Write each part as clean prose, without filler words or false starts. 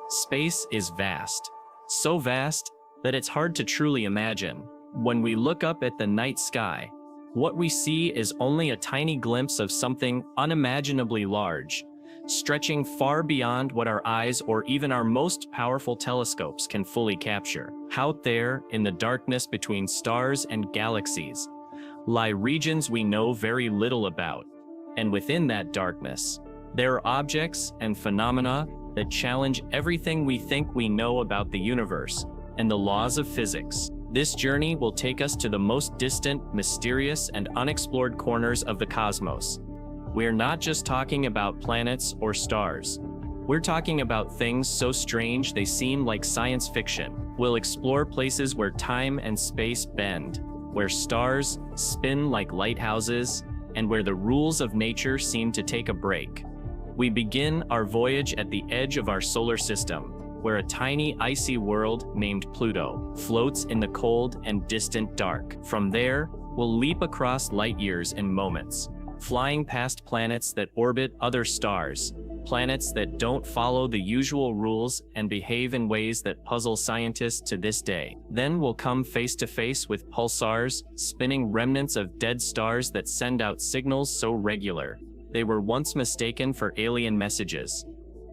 Space is vast. So vast that it's hard to truly imagine. When we look up at the night sky, what we see is only a tiny glimpse of something unimaginably large, stretching far beyond what our eyes or even our most powerful telescopes can fully capture. Out there, in the darkness between stars and galaxies, lie regions we know very little about. And within that darkness, there are objects and phenomena that challenge everything we think we know about the universe and the laws of physics. This journey will take us to the most distant, mysterious, and unexplored corners of the cosmos. We're not just talking about planets or stars. We're talking about things so strange they seem like science fiction. We'll explore places where time and space bend, where stars spin like lighthouses, and where the rules of nature seem to take a break. We begin our voyage at the edge of our solar system, where a tiny icy world named Pluto floats in the cold and distant dark. From there, we'll leap across light years in moments, flying past planets that orbit other stars, planets that don't follow the usual rules and behave in ways that puzzle scientists to this day. Then we'll come face to face with pulsars, spinning remnants of dead stars that send out signals so regular they were once mistaken for alien messages.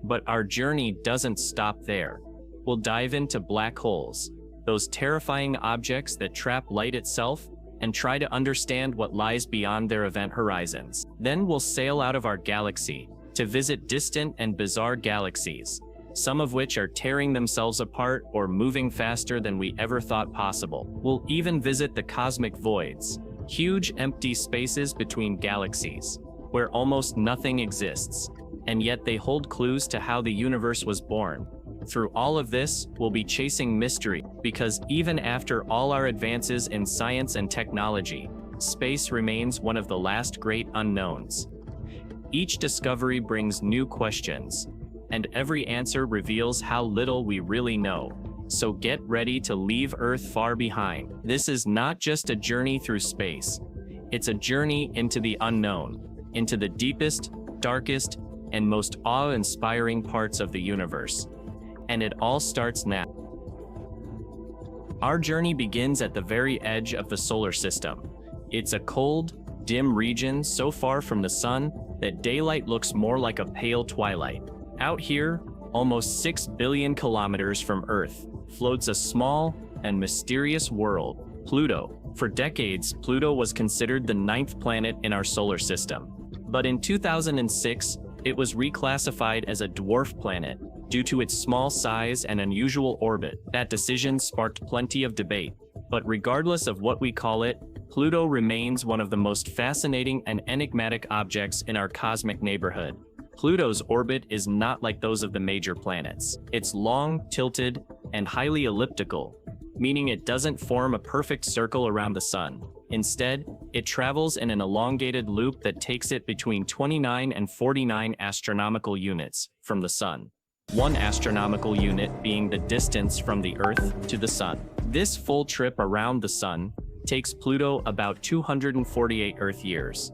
But our journey doesn't stop there. We'll dive into black holes, those terrifying objects that trap light itself, and try to understand what lies beyond their event horizons. Then we'll sail out of our galaxy to visit distant and bizarre galaxies, some of which are tearing themselves apart or moving faster than we ever thought possible. We'll even visit the cosmic voids, huge empty spaces between galaxies, where almost nothing exists, and yet they hold clues to how the universe was born. Through all of this, we'll be chasing mystery, because even after all our advances in science and technology, space remains one of the last great unknowns. Each discovery brings new questions, and every answer reveals how little we really know. So get ready to leave Earth far behind. This is not just a journey through space. It's a journey into the unknown, into the deepest, darkest, and most awe-inspiring parts of the universe. And it all starts now. Our journey begins at the very edge of the solar system. It's a cold, dim region so far from the sun that daylight looks more like a pale twilight. Out here, almost 6 billion kilometers from Earth, floats a small and mysterious world, Pluto. For decades, Pluto was considered the 9th planet in our solar system. But in 2006, it was reclassified as a dwarf planet due to its small size and unusual orbit. That decision sparked plenty of debate. But regardless of what we call it, Pluto remains one of the most fascinating and enigmatic objects in our cosmic neighborhood. Pluto's orbit is not like those of the major planets. It's long, tilted, and highly elliptical, meaning it doesn't form a perfect circle around the sun. Instead, it travels in an elongated loop that takes it between 29 and 49 astronomical units from the sun. 1 astronomical unit being the distance from the Earth to the sun. This full trip around the sun takes Pluto about 248 Earth years.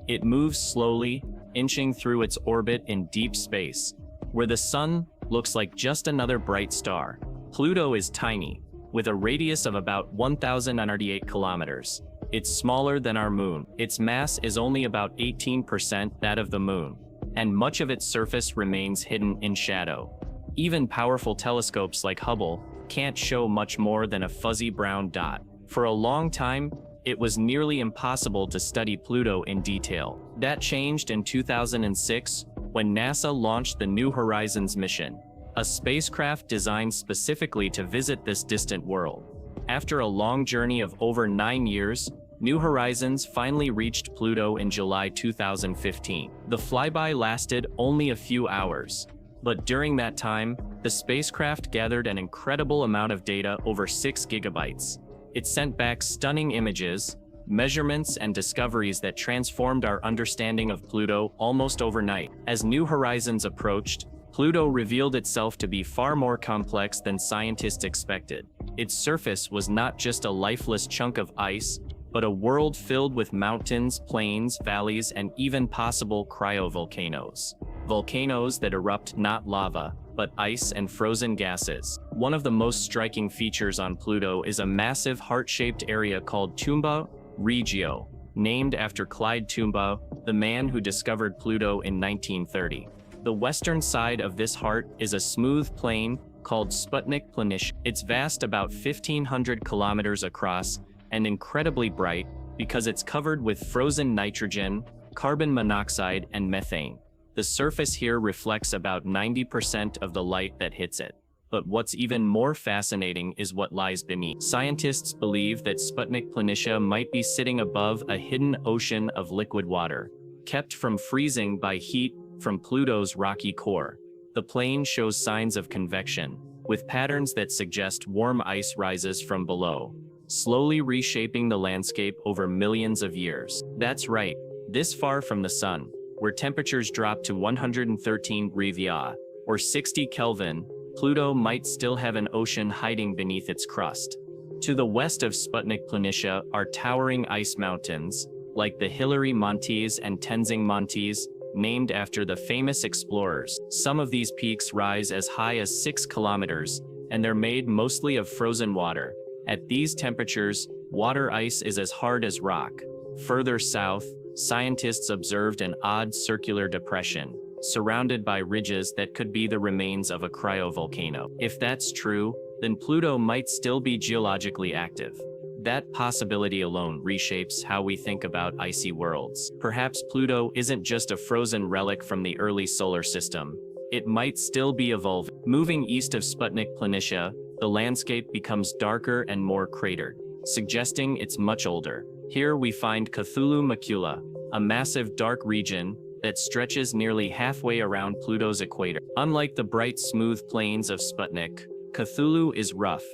It moves slowly, inching through its orbit in deep space, where the sun looks like just another bright star. Pluto is tiny, with a radius of about 1,098 kilometers. It's smaller than our moon. Its mass is only about 18% that of the moon, and much of its surface remains hidden in shadow. Even powerful telescopes like Hubble can't show much more than a fuzzy brown dot. For a long time, it was nearly impossible to study Pluto in detail. That changed in 2006 when NASA launched the New Horizons mission, a spacecraft designed specifically to visit this distant world. After a long journey of over 9 years, New Horizons finally reached Pluto in July 2015. The flyby lasted only a few hours, but during that time, the spacecraft gathered an incredible amount of data, over 6 gigabytes. It sent back stunning images, measurements, and discoveries that transformed our understanding of Pluto almost overnight. As New Horizons approached, Pluto revealed itself to be far more complex than scientists expected. Its surface was not just a lifeless chunk of ice, but a world filled with mountains, plains, valleys, and even possible cryovolcanoes. Volcanoes that erupt not lava, but ice and frozen gases. One of the most striking features on Pluto is a massive heart-shaped area called Tumba Regio, named after Clyde Tombaugh, the man who discovered Pluto in 1930. The western side of this heart is a smooth plain called Sputnik Planitia. It's vast, about 1,500 kilometers across, and incredibly bright because it's covered with frozen nitrogen, carbon monoxide, and methane. The surface here reflects about 90% of the light that hits it. But what's even more fascinating is what lies beneath. Scientists believe that Sputnik Planitia might be sitting above a hidden ocean of liquid water, kept from freezing by heat from Pluto's rocky core. The plain shows signs of convection, with patterns that suggest warm ice rises from below, slowly reshaping the landscape over millions of years. That's right, this far from the sun, where temperatures drop to 113 grevia, or 60 Kelvin, Pluto might still have an ocean hiding beneath its crust. To the west of Sputnik Planitia are towering ice mountains, like the Hillary Montes and Tenzing Montes, named after the famous explorers. Some of these peaks rise as high as 6 kilometers, and they're made mostly of frozen water. At these temperatures, water ice is as hard as rock. Further south, scientists observed an odd circular depression, surrounded by ridges that could be the remains of a cryovolcano. If that's true, then Pluto might still be geologically active. That possibility alone reshapes how we think about icy worlds. Perhaps Pluto isn't just a frozen relic from the early solar system. It might still be evolving. Moving east of Sputnik Planitia, the landscape becomes darker and more cratered, suggesting it's much older. Here we find Cthulhu Macula, a massive dark region that stretches nearly halfway around Pluto's equator. Unlike the bright, smooth plains of Sputnik, Cthulhu is rough,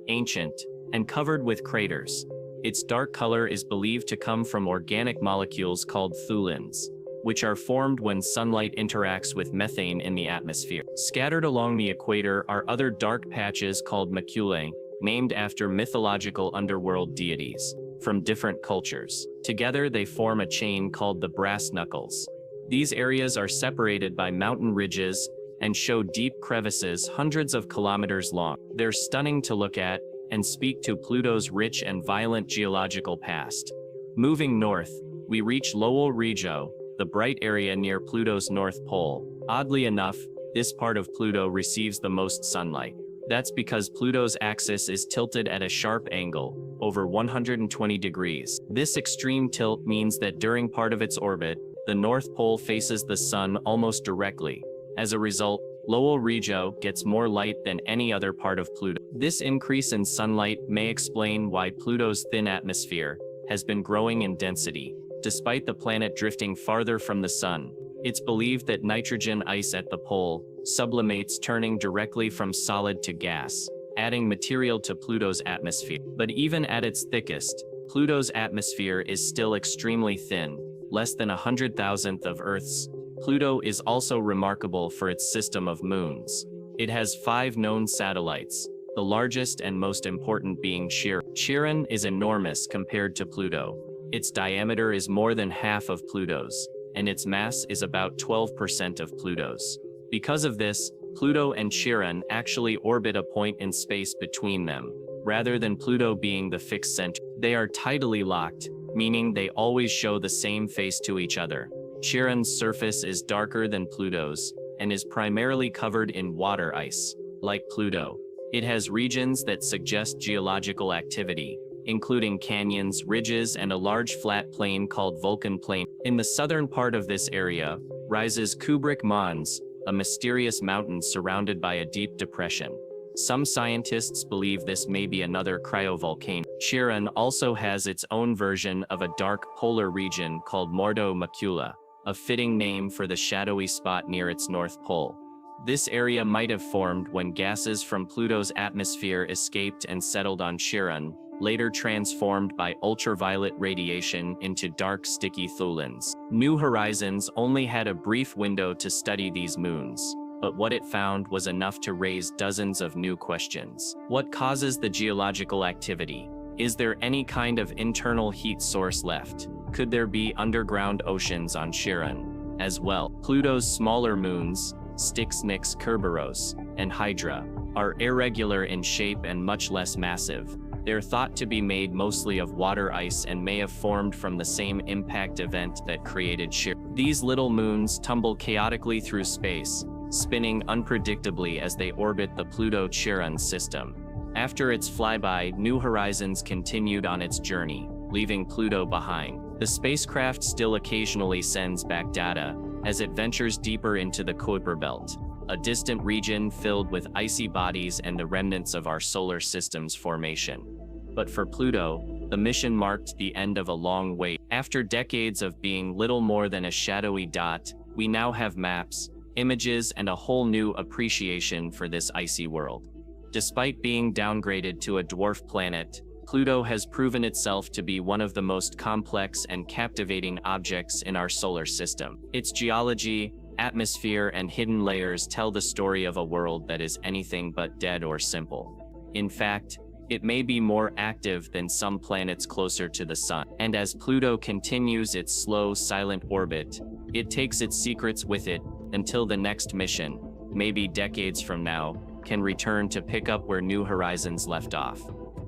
ancient, and covered with craters. Its dark color is believed to come from organic molecules called thulins, which are formed when sunlight interacts with methane in the atmosphere. Scattered along the equator are other dark patches called maculae, named after mythological underworld deities from different cultures. Together they form a chain called the brass knuckles. These areas are separated by mountain ridges and show deep crevices hundreds of kilometers long. They're stunning to look at and speak to Pluto's rich and violent geological past. Moving north, we reach Lowell Regio, the bright area near Pluto's north pole. Oddly enough, this part of Pluto receives the most sunlight. That's because Pluto's axis is tilted at a sharp angle, over 120 degrees. This extreme tilt means that during part of its orbit, the North Pole faces the sun almost directly. As a result, Lowell Regio gets more light than any other part of Pluto. This increase in sunlight may explain why Pluto's thin atmosphere has been growing in density, despite the planet drifting farther from the sun. It's believed that nitrogen ice at the pole sublimates, turning directly from solid to gas, adding material to Pluto's atmosphere. But even at its thickest, Pluto's atmosphere is still extremely thin, less than 100,000th of Earth's. Pluto is also remarkable for its system of moons. It has 5 known satellites, the largest and most important being Chiron. Chiron is enormous compared to Pluto. Its diameter is more than half of Pluto's, and its mass is about 12% of Pluto's. Because of this, Pluto and Chiron actually orbit a point in space between them, rather than Pluto being the fixed center. They are tidally locked, meaning they always show the same face to each other. Chiron's surface is darker than Pluto's, and is primarily covered in water ice. Like Pluto, it has regions that suggest geological activity, including canyons, ridges, and a large flat plain called Vulcan Plain. In the southern part of this area, rises Kubrick Mons, a mysterious mountain surrounded by a deep depression. Some scientists believe this may be another cryovolcano. Chiron also has its own version of a dark polar region called Mordo Macula, a fitting name for the shadowy spot near its north pole. This area might have formed when gases from Pluto's atmosphere escaped and settled on Chiron, later transformed by ultraviolet radiation into dark, sticky thulins. New Horizons only had a brief window to study these moons, but what it found was enough to raise dozens of new questions. What causes the geological activity? Is there any kind of internal heat source left? Could there be underground oceans on Chiron as well? Pluto's smaller moons, Styx, Nix, Kerberos, and Hydra, are irregular in shape and much less massive. They're thought to be made mostly of water ice and may have formed from the same impact event that created Chiron. These little moons tumble chaotically through space, spinning unpredictably as they orbit the Pluto-Chiron system. After its flyby, New Horizons continued on its journey, leaving Pluto behind. The spacecraft still occasionally sends back data as it ventures deeper into the Kuiper Belt, a distant region filled with icy bodies and the remnants of our solar system's formation. But for Pluto, the mission marked the end of a long wait. After decades of being little more than a shadowy dot, we now have maps, images, and a whole new appreciation for this icy world. Despite being downgraded to a dwarf planet, Pluto has proven itself to be one of the most complex and captivating objects in our solar system. Its geology, atmosphere, and hidden layers tell the story of a world that is anything but dead or simple. In fact, it may be more active than some planets closer to the Sun. And as Pluto continues its slow, silent orbit, it takes its secrets with it until the next mission, maybe decades from now, can return to pick up where New Horizons left off.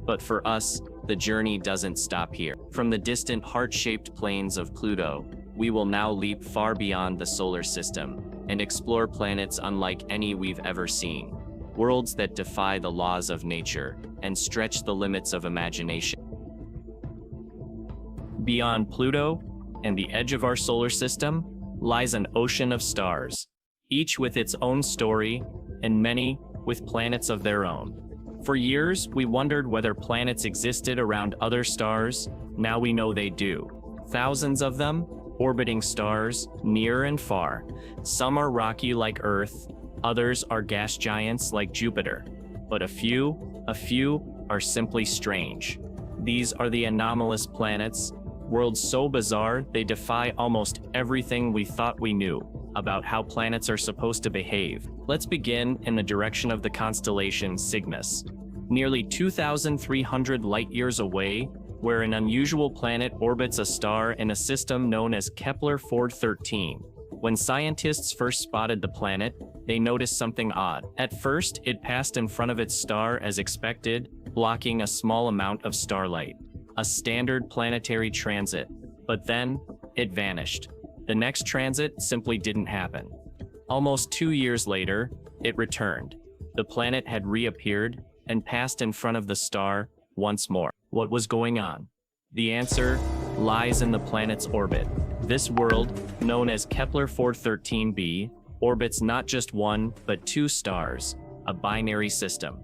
But for us, the journey doesn't stop here. From the distant heart-shaped plains of Pluto, we will now leap far beyond the solar system and explore planets unlike any we've ever seen. Worlds that defy the laws of nature and stretch the limits of imagination. Beyond Pluto and the edge of our solar system lies an ocean of stars, each with its own story and many with planets of their own. For years, we wondered whether planets existed around other stars. Now we know they do. Thousands of them, orbiting stars near and far. Some are rocky like Earth, others are gas giants like Jupiter. But a few are simply strange. These are the anomalous planets, worlds so bizarre they defy almost everything we thought we knew about how planets are supposed to behave. Let's begin in the direction of the constellation Cygnus. Nearly 2,300 light-years away, where an unusual planet orbits a star in a system known as Kepler-413. When scientists first spotted the planet, they noticed something odd. At first, it passed in front of its star as expected, blocking a small amount of starlight. A standard planetary transit. But then, it vanished. The next transit simply didn't happen. Almost 2 years later, it returned. The planet had reappeared and passed in front of the star once more. What was going on? The answer lies in the planet's orbit. This world, known as Kepler-413b, orbits not just one, but two stars, a binary system.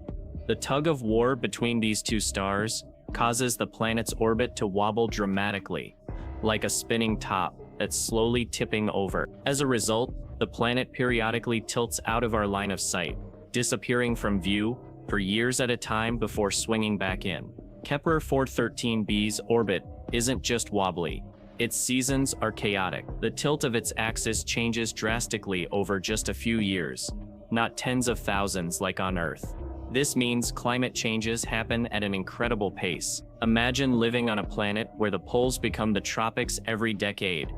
The tug-of-war between these two stars causes the planet's orbit to wobble dramatically, like a spinning top that's slowly tipping over. As a result, the planet periodically tilts out of our line of sight, disappearing from view for years at a time before swinging back in. Kepler-413b's orbit isn't just wobbly. Its seasons are chaotic. The tilt of its axis changes drastically over just a few years, not tens of thousands like on Earth. This means climate changes happen at an incredible pace. Imagine living on a planet where the poles become the tropics every decade,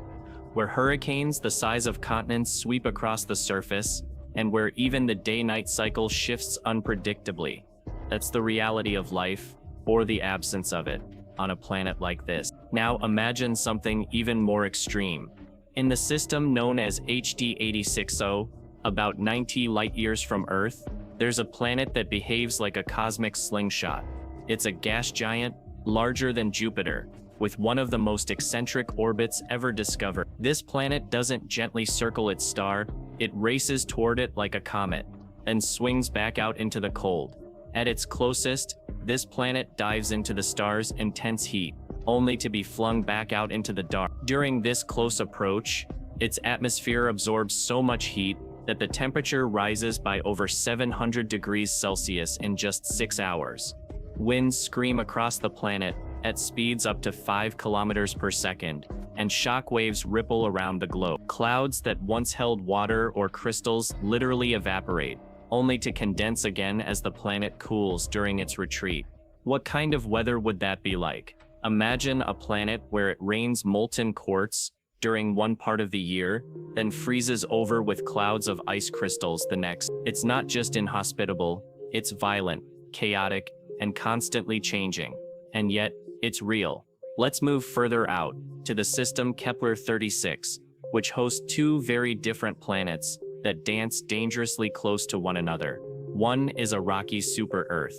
where hurricanes the size of continents sweep across the surface, and where even the day-night cycle shifts unpredictably. That's the reality of life, or the absence of it, on a planet like this. Now imagine something even more extreme. In the system known as HD 860, about 90 light-years from Earth, there's a planet that behaves like a cosmic slingshot. It's a gas giant, larger than Jupiter, with one of the most eccentric orbits ever discovered. This planet doesn't gently circle its star, it races toward it like a comet, and swings back out into the cold. At its closest, this planet dives into the star's intense heat, only to be flung back out into the dark. During this close approach, its atmosphere absorbs so much heat that the temperature rises by over 700 degrees Celsius in just 6 hours. Winds scream across the planet at speeds up to 5 kilometers per second, and shock waves ripple around the globe. Clouds that once held water or crystals literally evaporate, only to condense again as the planet cools during its retreat. What kind of weather would that be like? Imagine a planet where it rains molten quartz, during one part of the year, then freezes over with clouds of ice crystals the next. It's not just inhospitable, it's violent, chaotic, and constantly changing. And yet, it's real. Let's move further out, to the system Kepler-36, which hosts two very different planets that dance dangerously close to one another. One is a rocky super-Earth,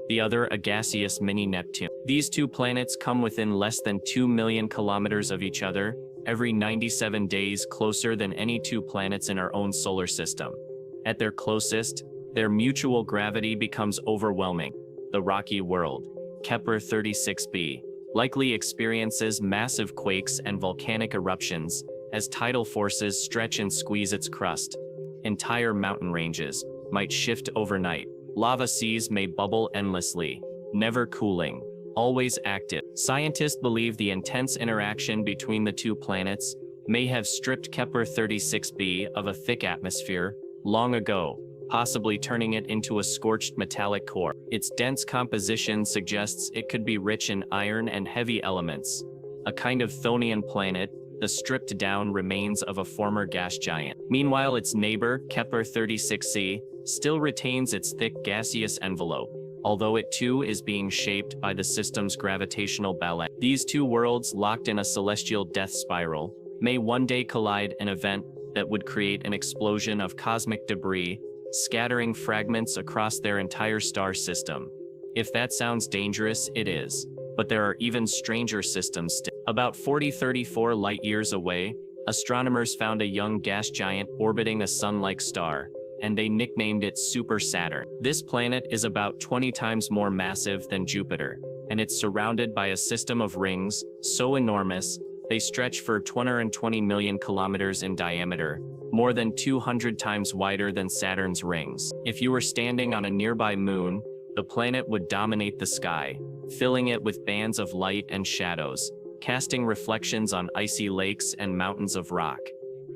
the other a gaseous mini-Neptune. These two planets come within less than 2 million kilometers of each other, every 97 days closer than any two planets in our own solar system. At their closest, their mutual gravity becomes overwhelming. The rocky world, Kepler-36b, likely experiences massive quakes and volcanic eruptions as tidal forces stretch and squeeze its crust. Entire mountain ranges might shift overnight. Lava seas may bubble endlessly, never cooling, always active. Scientists believe the intense interaction between the two planets may have stripped Kepler-36b of a thick atmosphere long ago, possibly turning it into a scorched metallic core. Its dense composition suggests it could be rich in iron and heavy elements, a kind of Thonian planet, the stripped-down remains of a former gas giant. Meanwhile, its neighbor, Kepler-36c, still retains its thick gaseous envelope, although it too is being shaped by the system's gravitational balance. These two worlds, locked in a celestial death spiral, may one day collide, an event that would create an explosion of cosmic debris, scattering fragments across their entire star system. If that sounds dangerous, it is. But there are even stranger systems still. About 34 light-years away, astronomers found a young gas giant orbiting a sun-like star, and they nicknamed it Super Saturn. This planet is about 20 times more massive than Jupiter, and it's surrounded by a system of rings so enormous they stretch for 220 million kilometers in diameter, more than 200 times wider than Saturn's rings. If you were standing on a nearby moon, the planet would dominate the sky, filling it with bands of light and shadows, casting reflections on icy lakes and mountains of rock.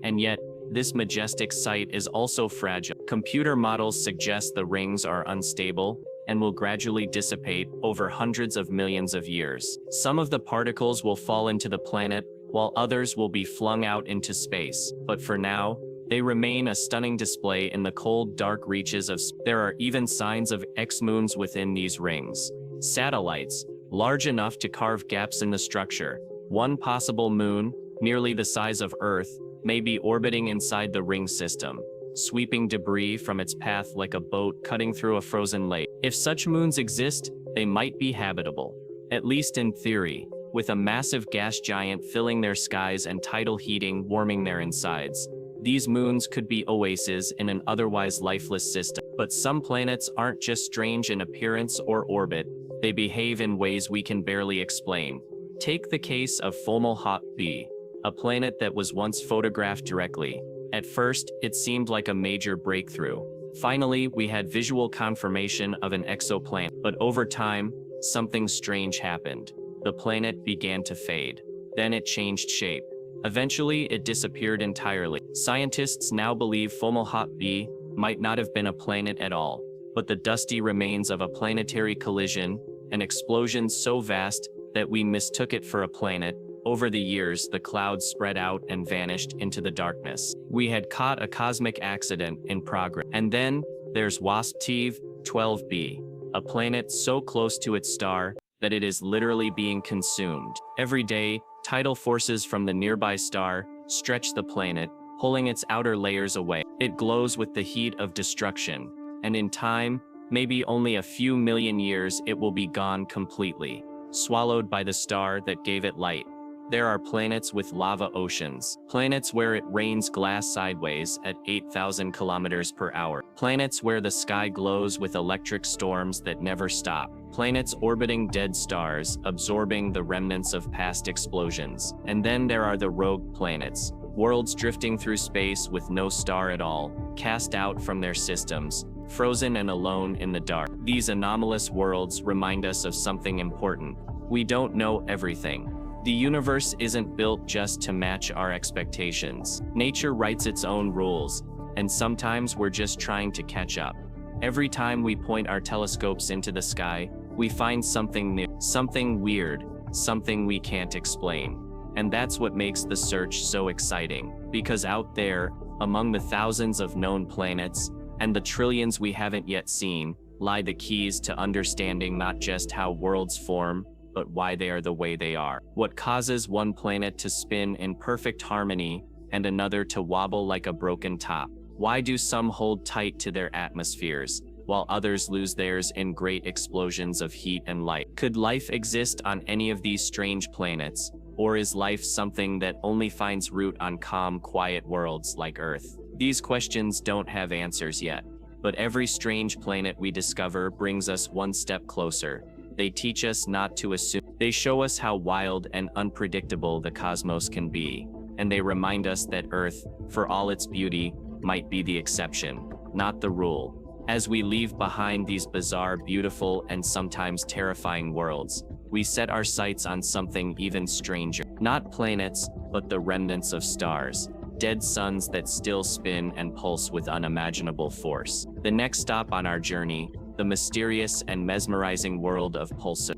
And yet, this majestic sight is also fragile. Computer models suggest the rings are unstable and will gradually dissipate over hundreds of millions of years. Some of the particles will fall into the planet, while others will be flung out into space. But for now, they remain a stunning display in the cold, dark reaches of space. There are even signs of X-moons within these rings. Satellites, large enough to carve gaps in the structure. One possible moon, nearly the size of Earth, may be orbiting inside the ring system, sweeping debris from its path like a boat cutting through a frozen lake. If such moons exist, they might be habitable, at least in theory, with a massive gas giant filling their skies and tidal heating warming their insides. These moons could be oases in an otherwise lifeless system. But some planets aren't just strange in appearance or orbit, they behave in ways we can barely explain. Take the case of Fomalhaut b, a planet that was once photographed directly. At first, it seemed like a major breakthrough. Finally, we had visual confirmation of an exoplanet. But over time, something strange happened. The planet began to fade. Then it changed shape. Eventually, it disappeared entirely. Scientists now believe Fomalhaut b might not have been a planet at all, but the dusty remains of a planetary collision, an explosion so vast that we mistook it for a planet. Over the years, the clouds spread out and vanished into the darkness. We had caught a cosmic accident in progress. And then, there's WASP-TEV-12b, a planet so close to its star that it is literally being consumed. Every day, tidal forces from the nearby star stretch the planet, pulling its outer layers away. It glows with the heat of destruction, and in time, maybe only a few million years, it will be gone completely, swallowed by the star that gave it light. There are planets with lava oceans, planets where it rains glass sideways at 8,000 kilometers per hour, planets where the sky glows with electric storms that never stop, planets orbiting dead stars, absorbing the remnants of past explosions. And then there are the rogue planets, worlds drifting through space with no star at all, cast out from their systems, frozen and alone in the dark. These anomalous worlds remind us of something important. We don't know everything. The universe isn't built just to match our expectations. Nature writes its own rules, and sometimes we're just trying to catch up. Every time we point our telescopes into the sky, we find something new, something weird, something we can't explain. And that's what makes the search so exciting, because out there, among the thousands of known planets, and the trillions we haven't yet seen, lie the keys to understanding not just how worlds form, but why they are the way they are. What causes one planet to spin in perfect harmony and another to wobble like a broken top? Why do some hold tight to their atmospheres, while others lose theirs in great explosions of heat and light? Could life exist on any of these strange planets, or is life something that only finds root on calm, quiet worlds like Earth? These questions don't have answers yet, but every strange planet we discover brings us one step closer. They teach us not to assume. They show us how wild and unpredictable the cosmos can be, and they remind us that Earth, for all its beauty, might be the exception, not the rule. As we leave behind these bizarre, beautiful, and sometimes terrifying worlds, we set our sights on something even stranger. Not planets, but the remnants of stars. Dead suns that still spin and pulse with unimaginable force. The next stop on our journey, the mysterious and mesmerizing world of pulsars.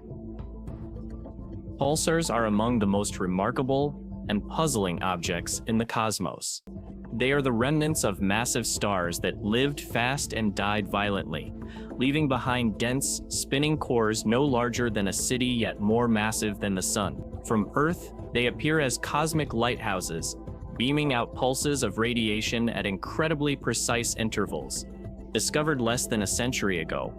Pulsars are among the most remarkable and puzzling objects in the cosmos. They are the remnants of massive stars that lived fast and died violently, leaving behind dense, spinning cores no larger than a city yet more massive than the sun. From Earth, they appear as cosmic lighthouses, beaming out pulses of radiation at incredibly precise intervals. Discovered less than a century ago,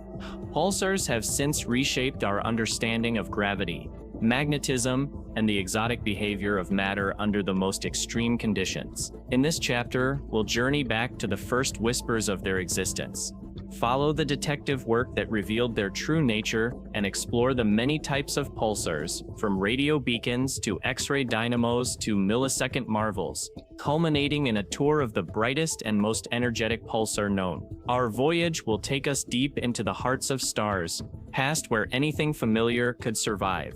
pulsars have since reshaped our understanding of gravity, magnetism, and the exotic behavior of matter under the most extreme conditions. In this chapter, we'll journey back to the first whispers of their existence, follow the detective work that revealed their true nature, and explore the many types of pulsars, from radio beacons to X-ray dynamos to millisecond marvels, culminating in a tour of the brightest and most energetic pulsar known. Our voyage will take us deep into the hearts of stars, past where anything familiar could survive,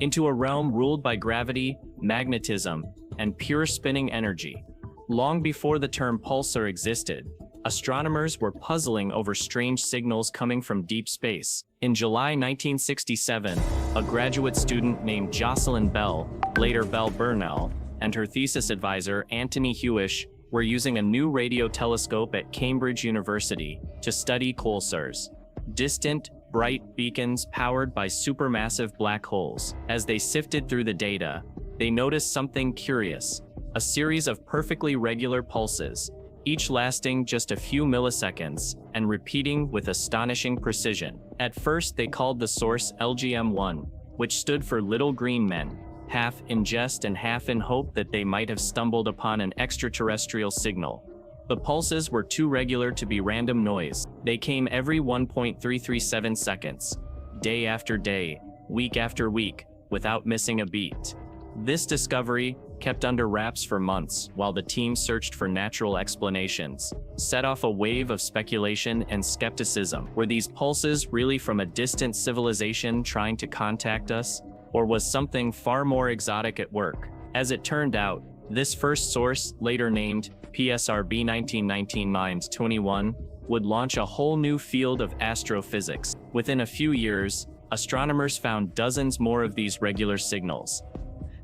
into a realm ruled by gravity, magnetism, and pure spinning energy. Long before the term pulsar existed, astronomers were puzzling over strange signals coming from deep space. In July 1967, a graduate student named Jocelyn Bell, later Bell Burnell, and her thesis advisor Anthony Hewish were using a new radio telescope at Cambridge University to study pulsars, distant, bright beacons powered by supermassive black holes. As they sifted through the data, they noticed something curious: a series of perfectly regular pulses, each lasting just a few milliseconds and repeating with astonishing precision. At first, they called the source LGM-1, which stood for Little Green Men, half in jest and half in hope that they might have stumbled upon an extraterrestrial signal. The pulses were too regular to be random noise. They came every 1.337 seconds, day after day, week after week, without missing a beat. This discovery, kept under wraps for months while the team searched for natural explanations, set off a wave of speculation and skepticism. Were these pulses really from a distant civilization trying to contact us, or was something far more exotic at work? As it turned out, this first source, later named PSRB 1919-21, would launch a whole new field of astrophysics. Within a few years, astronomers found dozens more of these regular signals.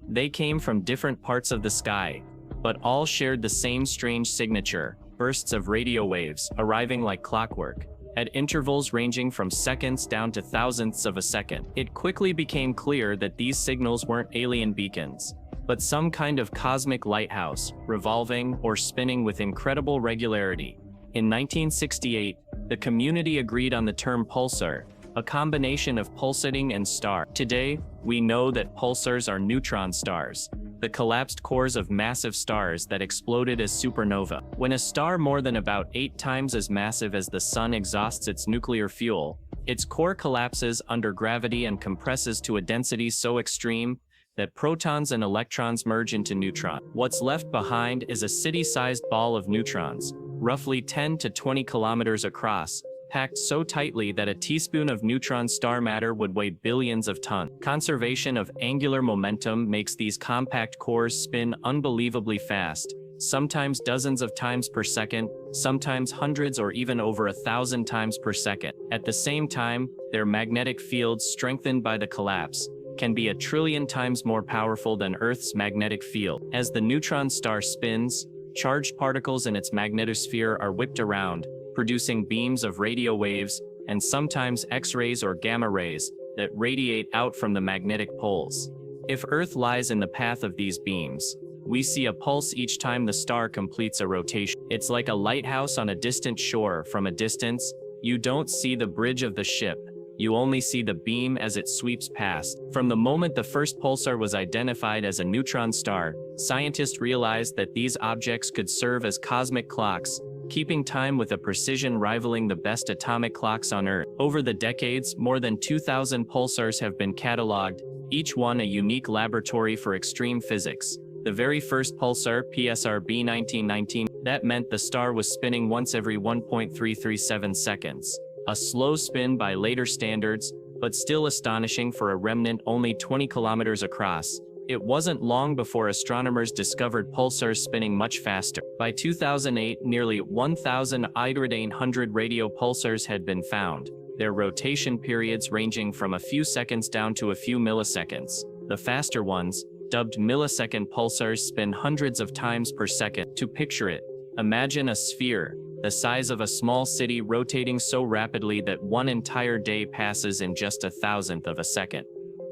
They came from different parts of the sky, but all shared the same strange signature: bursts of radio waves arriving like clockwork, at intervals ranging from seconds down to thousandths of a second. It quickly became clear that these signals weren't alien beacons, but some kind of cosmic lighthouse, revolving or spinning with incredible regularity. In 1968, the community agreed on the term pulsar, a combination of pulsating and star. Today, we know that pulsars are neutron stars, the collapsed cores of massive stars that exploded as supernova. When a star more than about 8 times as massive as the sun exhausts its nuclear fuel, its core collapses under gravity and compresses to a density so extreme that protons and electrons merge into neutrons. What's left behind is a city-sized ball of neutrons, roughly 10 to 20 kilometers across, packed so tightly that a teaspoon of neutron star matter would weigh billions of tons. Conservation of angular momentum makes these compact cores spin unbelievably fast, sometimes dozens of times per second, sometimes hundreds or even over 1,000 times per second. At the same time, their magnetic fields, strengthened by the collapse, can be 1 trillion times more powerful than Earth's magnetic field. As the neutron star spins, charged particles in its magnetosphere are whipped around, producing beams of radio waves and sometimes X-rays or gamma rays that radiate out from the magnetic poles. If Earth lies in the path of these beams, we see a pulse each time the star completes a rotation. It's like a lighthouse on a distant shore. From a distance, you don't see the bridge of the ship. You only see the beam as it sweeps past. From the moment the first pulsar was identified as a neutron star, scientists realized that these objects could serve as cosmic clocks, keeping time with a precision rivaling the best atomic clocks on Earth. Over the decades, more than 2,000 pulsars have been catalogued, each one a unique laboratory for extreme physics. The very first pulsar, PSRB 1919, that meant the star was spinning once every 1.337 seconds. A slow spin by later standards, but still astonishing for a remnant only 20 kilometers across. It wasn't long before astronomers discovered pulsars spinning much faster. By 2008, nearly 1,800 radio pulsars had been found, their rotation periods ranging from a few seconds down to a few milliseconds. The faster ones, dubbed millisecond pulsars, spin hundreds of times per second. To picture it, imagine a sphere, the size of a small city, rotating so rapidly that one entire day passes in just 1,000th of a second.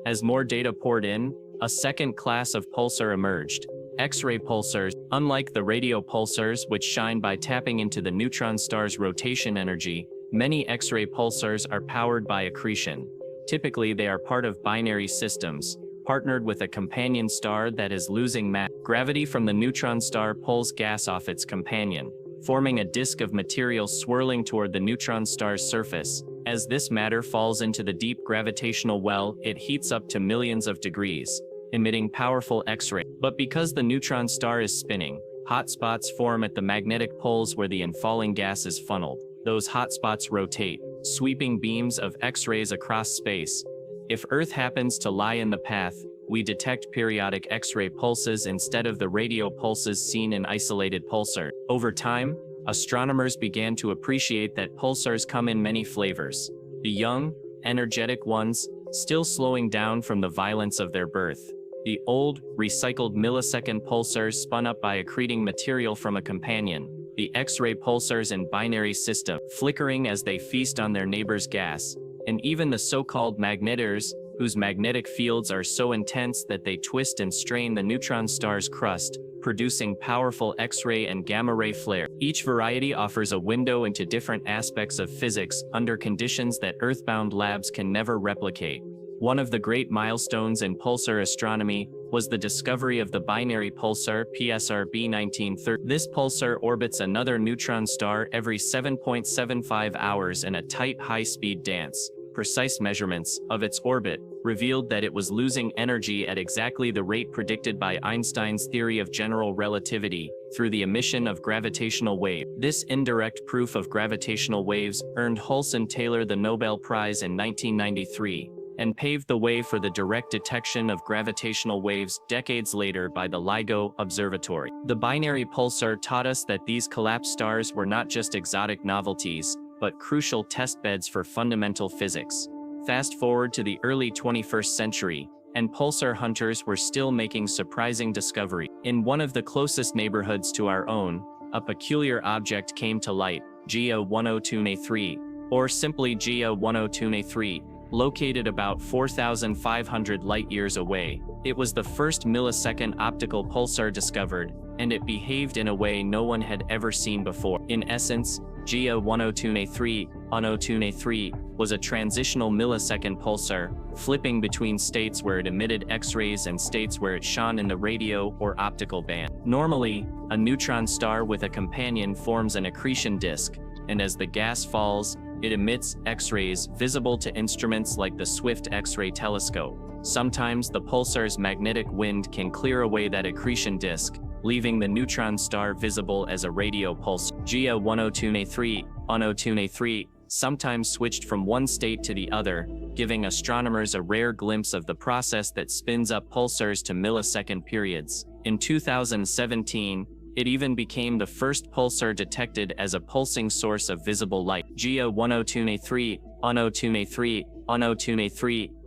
As more data poured in, a second class of pulsar emerged, X-ray pulsars. Unlike the radio pulsars, which shine by tapping into the neutron star's rotation energy, many X-ray pulsars are powered by accretion. Typically, they are part of binary systems, partnered with a companion star that is losing mass. Gravity from the neutron star pulls gas off its companion, forming a disk of material swirling toward the neutron star's surface. As this matter falls into the deep gravitational well, it heats up to millions of degrees, emitting powerful X-ray. But because the neutron star is spinning, hot spots form at the magnetic poles where the infalling gas is funneled. Those hot spots rotate, sweeping beams of X-rays across space. If Earth happens to lie in the path, we detect periodic X-ray pulses instead of the radio pulses seen in isolated pulsars. Over time, astronomers began to appreciate that pulsars come in many flavors. The young, energetic ones, still slowing down from the violence of their birth. The old, recycled millisecond pulsars spun up by accreting material from a companion. The X-ray pulsars in binary system, flickering as they feast on their neighbor's gas. And even the so-called magnetars, whose magnetic fields are so intense that they twist and strain the neutron star's crust, producing powerful X-ray and gamma-ray flare. Each variety offers a window into different aspects of physics under conditions that Earthbound labs can never replicate. One of the great milestones in pulsar astronomy was the discovery of the binary pulsar, PSRB 1930. This pulsar orbits another neutron star every 7.75 hours in a tight high-speed dance. Precise measurements of its orbit revealed that it was losing energy at exactly the rate predicted by Einstein's theory of general relativity through the emission of gravitational waves. This indirect proof of gravitational waves earned Hulse Taylor the Nobel Prize in 1993 and paved the way for the direct detection of gravitational waves decades later by the LIGO Observatory. The binary pulsar taught us that these collapsed stars were not just exotic novelties, but crucial testbeds for fundamental physics. Fast forward to the early 21st century, and pulsar hunters were still making surprising discoveries. In one of the closest neighborhoods to our own, a peculiar object came to light, GEO 102A3, or simply GEO 102A3, located about 4,500 light-years away. It was the first millisecond optical pulsar discovered, and it behaved in a way no one had ever seen before. In essence, GEO 102A3 was a transitional millisecond pulsar, flipping between states where it emitted X-rays and states where it shone in the radio or optical band. Normally, a neutron star with a companion forms an accretion disk, and as the gas falls, it emits X-rays visible to instruments like the Swift X-ray telescope. Sometimes the pulsar's magnetic wind can clear away that accretion disk, leaving the neutron star visible as a radio pulse. GEO 102A3 sometimes switched from one state to the other, giving astronomers a rare glimpse of the process that spins up pulsars to millisecond periods. In 2017, it even became the first pulsar detected as a pulsing source of visible light. GEO 102A3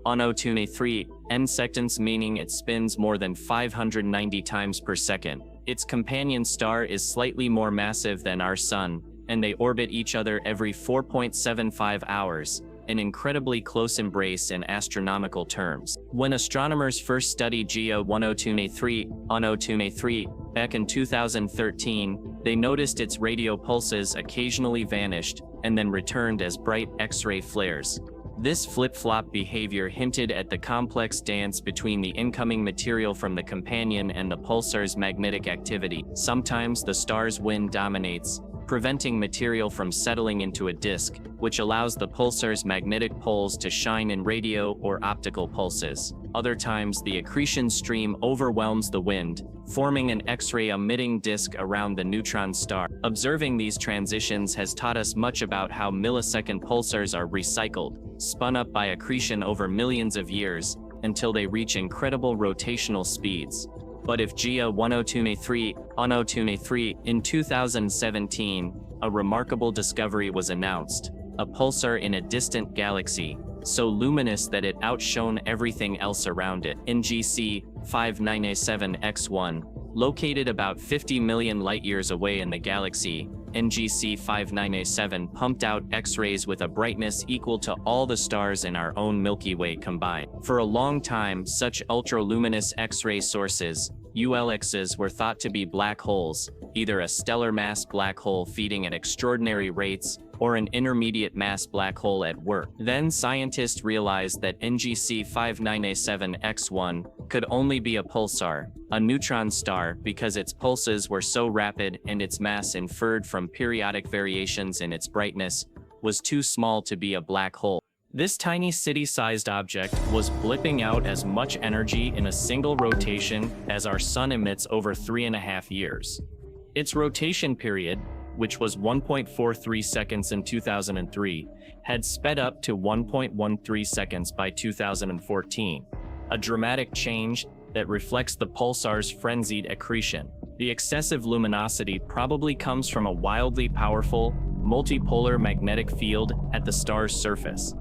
Unanswered 3 seconds, meaning it spins more than 590 times per second. Its companion star is slightly more massive than our Sun, and they orbit each other every 4.75 hours, an incredibly close embrace in astronomical terms. When astronomers first studied GEO 1023 back in 2013, they noticed its radio pulses occasionally vanished and then returned as bright X-ray flares. This flip-flop behavior hinted at the complex dance between the incoming material from the companion and the pulsar's magnetic activity. Sometimes the star's wind dominates, preventing material from settling into a disk, which allows the pulsar's magnetic poles to shine in radio or optical pulses. Other times, the accretion stream overwhelms the wind, forming an X-ray emitting disk around the neutron star. Observing these transitions has taught us much about how millisecond pulsars are recycled, spun up by accretion over millions of years, until they reach incredible rotational speeds. But if GEO 1023 in 2017, a remarkable discovery was announced, a pulsar in a distant galaxy, so luminous that it outshone everything else around it. NGC 5987X1, located about 50 million light-years away in the galaxy, NGC 5987 pumped out X-rays with a brightness equal to all the stars in our own Milky Way combined. For a long time, such ultra-luminous X-ray sources, ULXs, were thought to be black holes, either a stellar mass black hole feeding at extraordinary rates, or an intermediate mass black hole at work. Then scientists realized that NGC 5987X1 could only be a pulsar, a neutron star, because its pulses were so rapid and its mass, inferred from periodic variations in its brightness, was too small to be a black hole. This tiny city-sized object was blipping out as much energy in a single rotation as our Sun emits over 3.5 years. Its rotation period, which was 1.43 seconds in 2003, had sped up to 1.13 seconds by 2014, a dramatic change that reflects the pulsar's frenzied accretion. The excessive luminosity probably comes from a wildly powerful, multipolar magnetic field at the star's surface,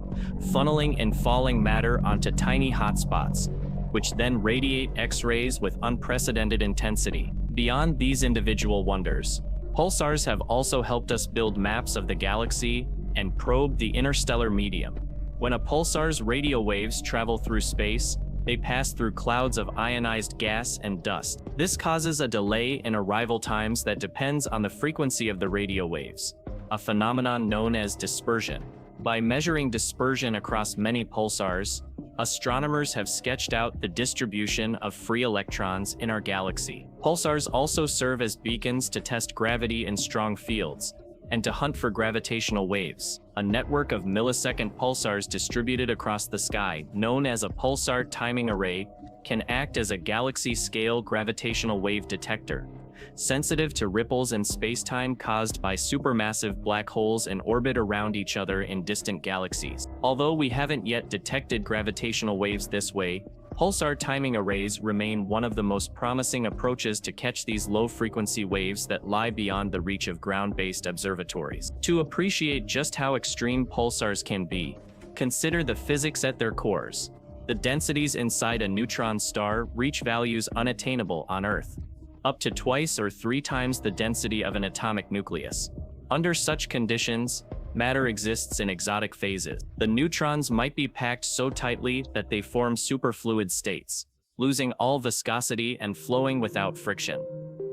funneling and falling matter onto tiny hotspots, which then radiate X-rays with unprecedented intensity. Beyond these individual wonders, pulsars have also helped us build maps of the galaxy and probe the interstellar medium. When a pulsar's radio waves travel through space, they pass through clouds of ionized gas and dust. This causes a delay in arrival times that depends on the frequency of the radio waves, a phenomenon known as dispersion. By measuring dispersion across many pulsars, astronomers have sketched out the distribution of free electrons in our galaxy. Pulsars also serve as beacons to test gravity in strong fields, and to hunt for gravitational waves. A network of millisecond pulsars distributed across the sky, known as a pulsar timing array, can act as a galaxy-scale gravitational wave detector, sensitive to ripples in spacetime caused by supermassive black holes in orbit around each other in distant galaxies. Although we haven't yet detected gravitational waves this way, pulsar timing arrays remain one of the most promising approaches to catch these low-frequency waves that lie beyond the reach of ground-based observatories. To appreciate just how extreme pulsars can be, consider the physics at their cores. The densities inside a neutron star reach values unattainable on Earth, up to twice or 3 times the density of an atomic nucleus. Under such conditions, matter exists in exotic phases. The neutrons might be packed so tightly that they form superfluid states, losing all viscosity and flowing without friction.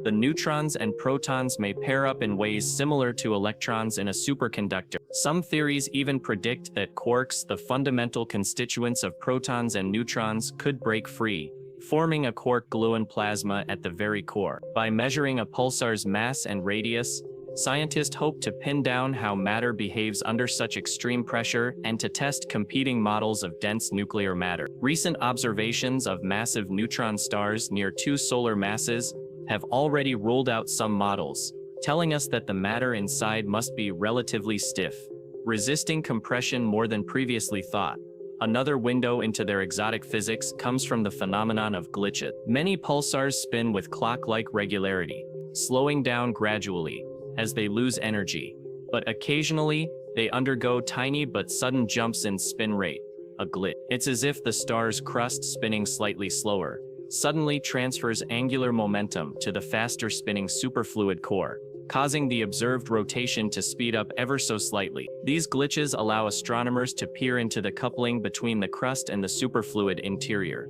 The neutrons and protons may pair up in ways similar to electrons in a superconductor. Some theories even predict that quarks, the fundamental constituents of protons and neutrons, could break free, forming a quark-gluon plasma at the very core. By measuring a pulsar's mass and radius, scientists hope to pin down how matter behaves under such extreme pressure and to test competing models of dense nuclear matter. Recent observations of massive neutron stars near 2 solar masses have already ruled out some models, telling us that the matter inside must be relatively stiff, resisting compression more than previously thought. Another window into their exotic physics comes from the phenomenon of glitches. Many pulsars spin with clock-like regularity, slowing down gradually as they lose energy, but occasionally they undergo tiny but sudden jumps in spin rate, a glitch. It's as if the star's crust spinning slightly slower suddenly transfers angular momentum to the faster spinning superfluid core, causing the observed rotation to speed up ever so slightly. These glitches allow astronomers to peer into the coupling between the crust and the superfluid interior,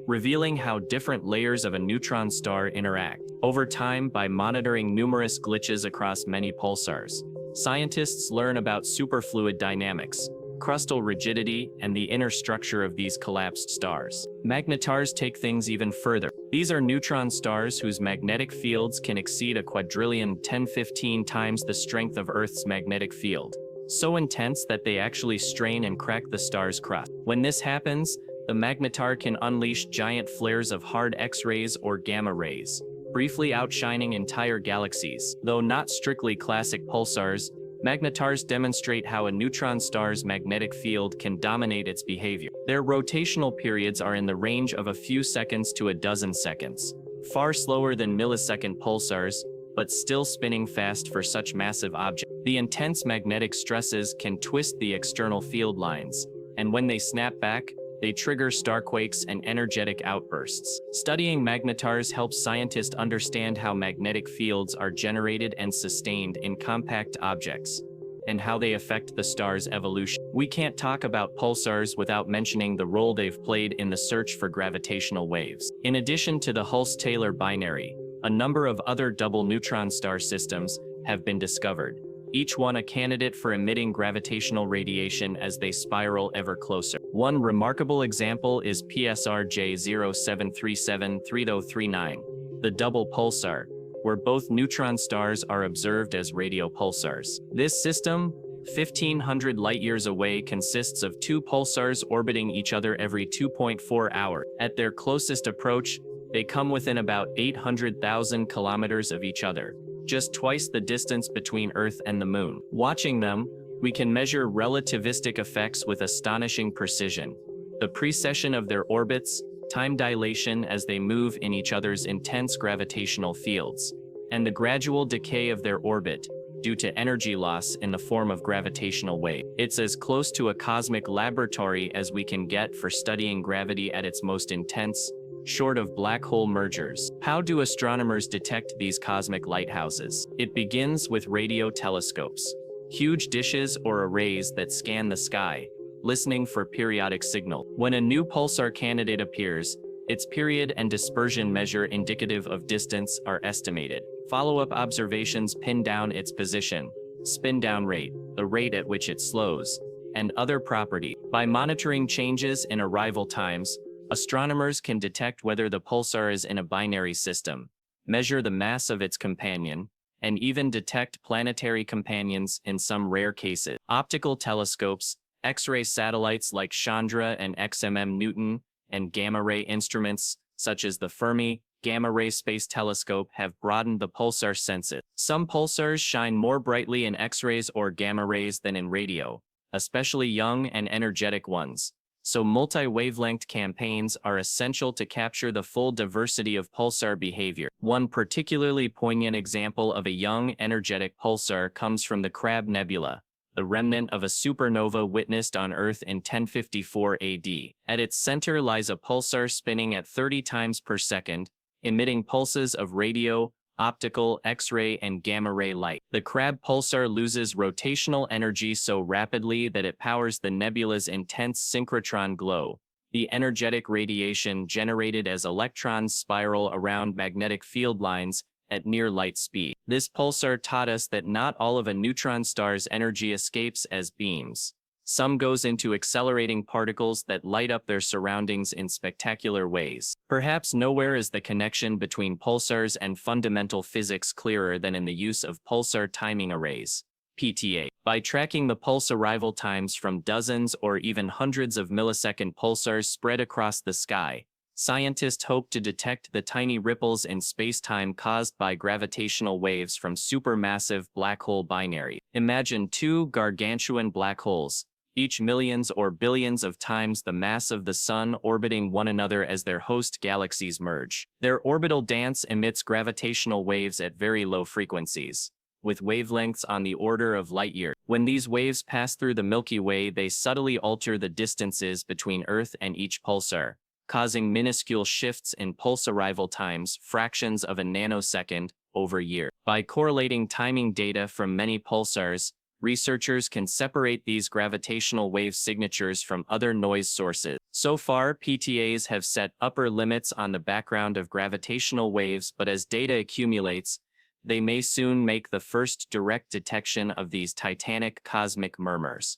revealing how different layers of a neutron star interact. Over time, by monitoring numerous glitches across many pulsars, scientists learn about superfluid dynamics, crustal rigidity, and the inner structure of these collapsed stars. Magnetars take things even further. These are neutron stars whose magnetic fields can exceed a quadrillion 1015 times the strength of Earth's magnetic field, so intense that they actually strain and crack the star's crust. When this happens, the magnetar can unleash giant flares of hard X-rays or gamma rays, briefly outshining entire galaxies. Though not strictly classic pulsars, magnetars demonstrate how a neutron star's magnetic field can dominate its behavior. Their rotational periods are in the range of a few seconds to a dozen seconds, far slower than millisecond pulsars, but still spinning fast for such massive objects. The intense magnetic stresses can twist the external field lines, and when they snap back, they trigger starquakes and energetic outbursts. Studying magnetars helps scientists understand how magnetic fields are generated and sustained in compact objects, and how they affect the star's evolution. We can't talk about pulsars without mentioning the role they've played in the search for gravitational waves. In addition to the Hulse-Taylor binary, a number of other double neutron star systems have been discovered, each one a candidate for emitting gravitational radiation as they spiral ever closer. One remarkable example is PSR J07373039, the double pulsar, where both neutron stars are observed as radio pulsars. This system, 1,500 light-years away, consists of two pulsars orbiting each other every 2.4 hours. At their closest approach, they come within about 800,000 kilometers of each other, just twice the distance between Earth and the Moon. Watching them, we can measure relativistic effects with astonishing precision. The precession of their orbits, time dilation as they move in each other's intense gravitational fields, and the gradual decay of their orbit due to energy loss in the form of gravitational wave. It's as close to a cosmic laboratory as we can get for studying gravity at its most intense, short of black hole mergers. How do astronomers detect these cosmic lighthouses? It begins with radio telescopes, huge dishes or arrays that scan the sky, listening for periodic signal. When a new pulsar candidate appears, its period and dispersion measure indicative of distance are estimated. Follow-up observations pin down its position, spin-down rate, the rate at which it slows, and other properties. By monitoring changes in arrival times, astronomers can detect whether the pulsar is in a binary system, measure the mass of its companion, and even detect planetary companions in some rare cases. Optical telescopes, X-ray satellites like Chandra and XMM Newton, and gamma-ray instruments such as the Fermi Gamma-ray Space Telescope have broadened the pulsar senses. Some pulsars shine more brightly in X-rays or gamma rays than in radio, especially young and energetic ones. So multi-wavelength campaigns are essential to capture the full diversity of pulsar behavior. One particularly poignant example of a young, energetic pulsar comes from the Crab Nebula, the remnant of a supernova witnessed on Earth in 1054 AD. At its center lies a pulsar spinning at 30 times per second, emitting pulses of radio, optical, X-ray, and gamma-ray light. The Crab pulsar loses rotational energy so rapidly that it powers the nebula's intense synchrotron glow, the energetic radiation generated as electrons spiral around magnetic field lines at near light speed. This pulsar taught us that not all of a neutron star's energy escapes as beams. Some goes into accelerating particles that light up their surroundings in spectacular ways. Perhaps nowhere is the connection between pulsars and fundamental physics clearer than in the use of pulsar timing arrays, PTA. By tracking the pulse arrival times from dozens or even hundreds of millisecond pulsars spread across the sky, scientists hope to detect the tiny ripples in space-time caused by gravitational waves from supermassive black hole binary. Imagine two gargantuan black holes, each millions or billions of times the mass of the Sun, orbiting one another as their host galaxies merge. Their orbital dance emits gravitational waves at very low frequencies, with wavelengths on the order of light years. When these waves pass through the Milky Way, they subtly alter the distances between Earth and each pulsar, causing minuscule shifts in pulse arrival times, fractions of a nanosecond, over years. By correlating timing data from many pulsars, researchers can separate these gravitational wave signatures from other noise sources. So far, PTAs have set upper limits on the background of gravitational waves, but as data accumulates, they may soon make the first direct detection of these titanic cosmic murmurs.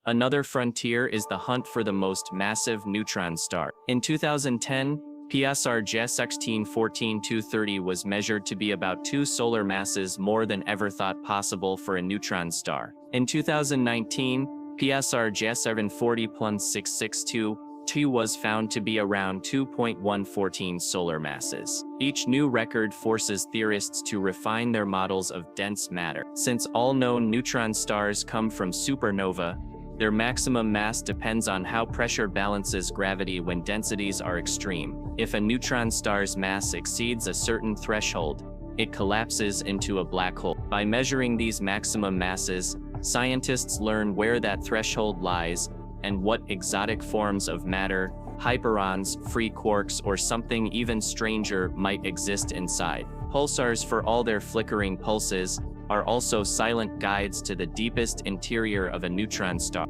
Another frontier is the hunt for the most massive neutron star. In 2010, Pulsar J1614-230 was measured to be about 2 solar masses more than ever thought possible for a neutron star. In 2019, Pulsar J740-662 was found to be around 2.114 solar masses. Each new record forces theorists to refine their models of dense matter. Since all known neutron stars come from supernova, their maximum mass depends on how pressure balances gravity when densities are extreme. If a neutron star's mass exceeds a certain threshold, it collapses into a black hole. By measuring these maximum masses, scientists learn where that threshold lies and what exotic forms of matter, hyperons, free quarks, or something even stranger might exist inside. Pulsars, for all their flickering pulses, are also silent guides to the deepest interior of a neutron star.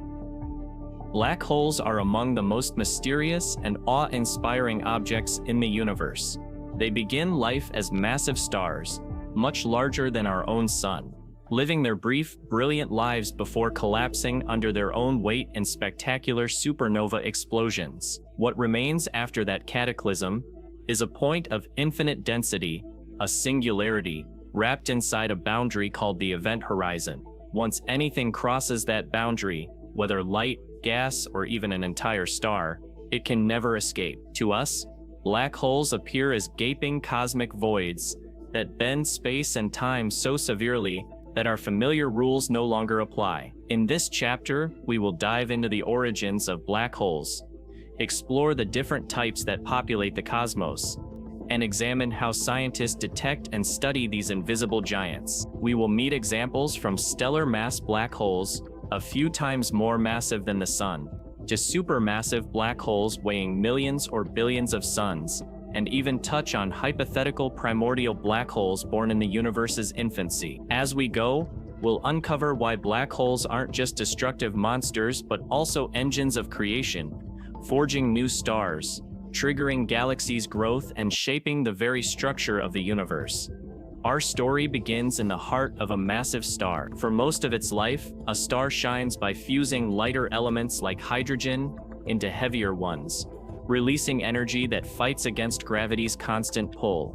Black holes are among the most mysterious and awe-inspiring objects in the universe. They begin life as massive stars, much larger than our own sun, living their brief, brilliant lives before collapsing under their own weight in spectacular supernova explosions. What remains after that cataclysm is a point of infinite density, a singularity, wrapped inside a boundary called the event horizon. Once anything crosses that boundary, whether light, gas, or even an entire star, it can never escape. To us, black holes appear as gaping cosmic voids that bend space and time so severely that our familiar rules no longer apply. In this chapter, we will dive into the origins of black holes, explore the different types that populate the cosmos, and examine how scientists detect and study these invisible giants. We will meet examples from stellar mass black holes, a few times more massive than the sun, to supermassive black holes weighing millions or billions of suns, and even touch on hypothetical primordial black holes born in the universe's infancy. As we go, we'll uncover why black holes aren't just destructive monsters but also engines of creation, forging new stars, triggering galaxies' growth, and shaping the very structure of the universe. Our story begins in the heart of a massive star. For most of its life, a star shines by fusing lighter elements like hydrogen into heavier ones, releasing energy that fights against gravity's constant pull.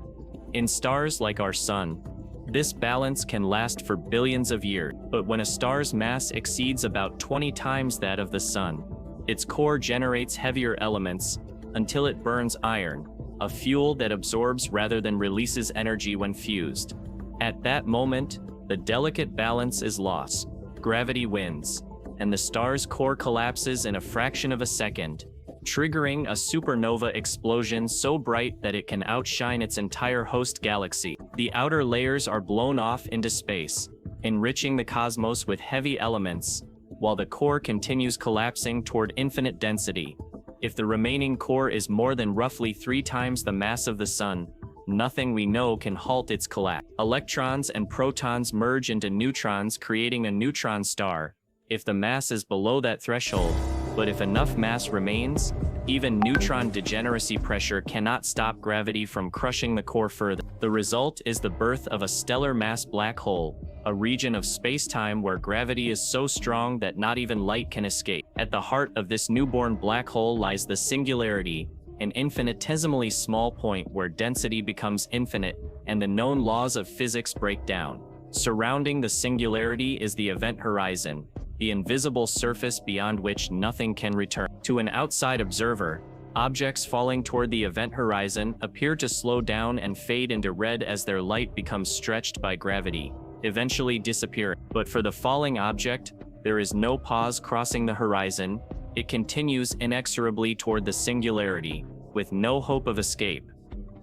In stars like our sun, this balance can last for billions of years, but when a star's mass exceeds about 20 times that of the sun, its core generates heavier elements until it burns iron, a fuel that absorbs rather than releases energy when fused. At that moment, the delicate balance is lost. Gravity wins, and the star's core collapses in a fraction of a second, triggering a supernova explosion so bright that it can outshine its entire host galaxy. The outer layers are blown off into space, enriching the cosmos with heavy elements, while the core continues collapsing toward infinite density. If the remaining core is more than roughly 3 times the mass of the sun, nothing we know can halt its collapse. Electrons and protons merge into neutrons, creating a neutron star, if the mass is below that threshold, but if enough mass remains, even neutron degeneracy pressure cannot stop gravity from crushing the core further. The result is the birth of a stellar mass black hole, a region of space-time where gravity is so strong that not even light can escape. At the heart of this newborn black hole lies the singularity, an infinitesimally small point where density becomes infinite and the known laws of physics break down. Surrounding the singularity is the event horizon, the invisible surface beyond which nothing can return. To an outside observer, objects falling toward the event horizon appear to slow down and fade into red as their light becomes stretched by gravity, eventually disappearing. But for the falling object, there is no pause crossing the horizon. It continues inexorably toward the singularity, with no hope of escape.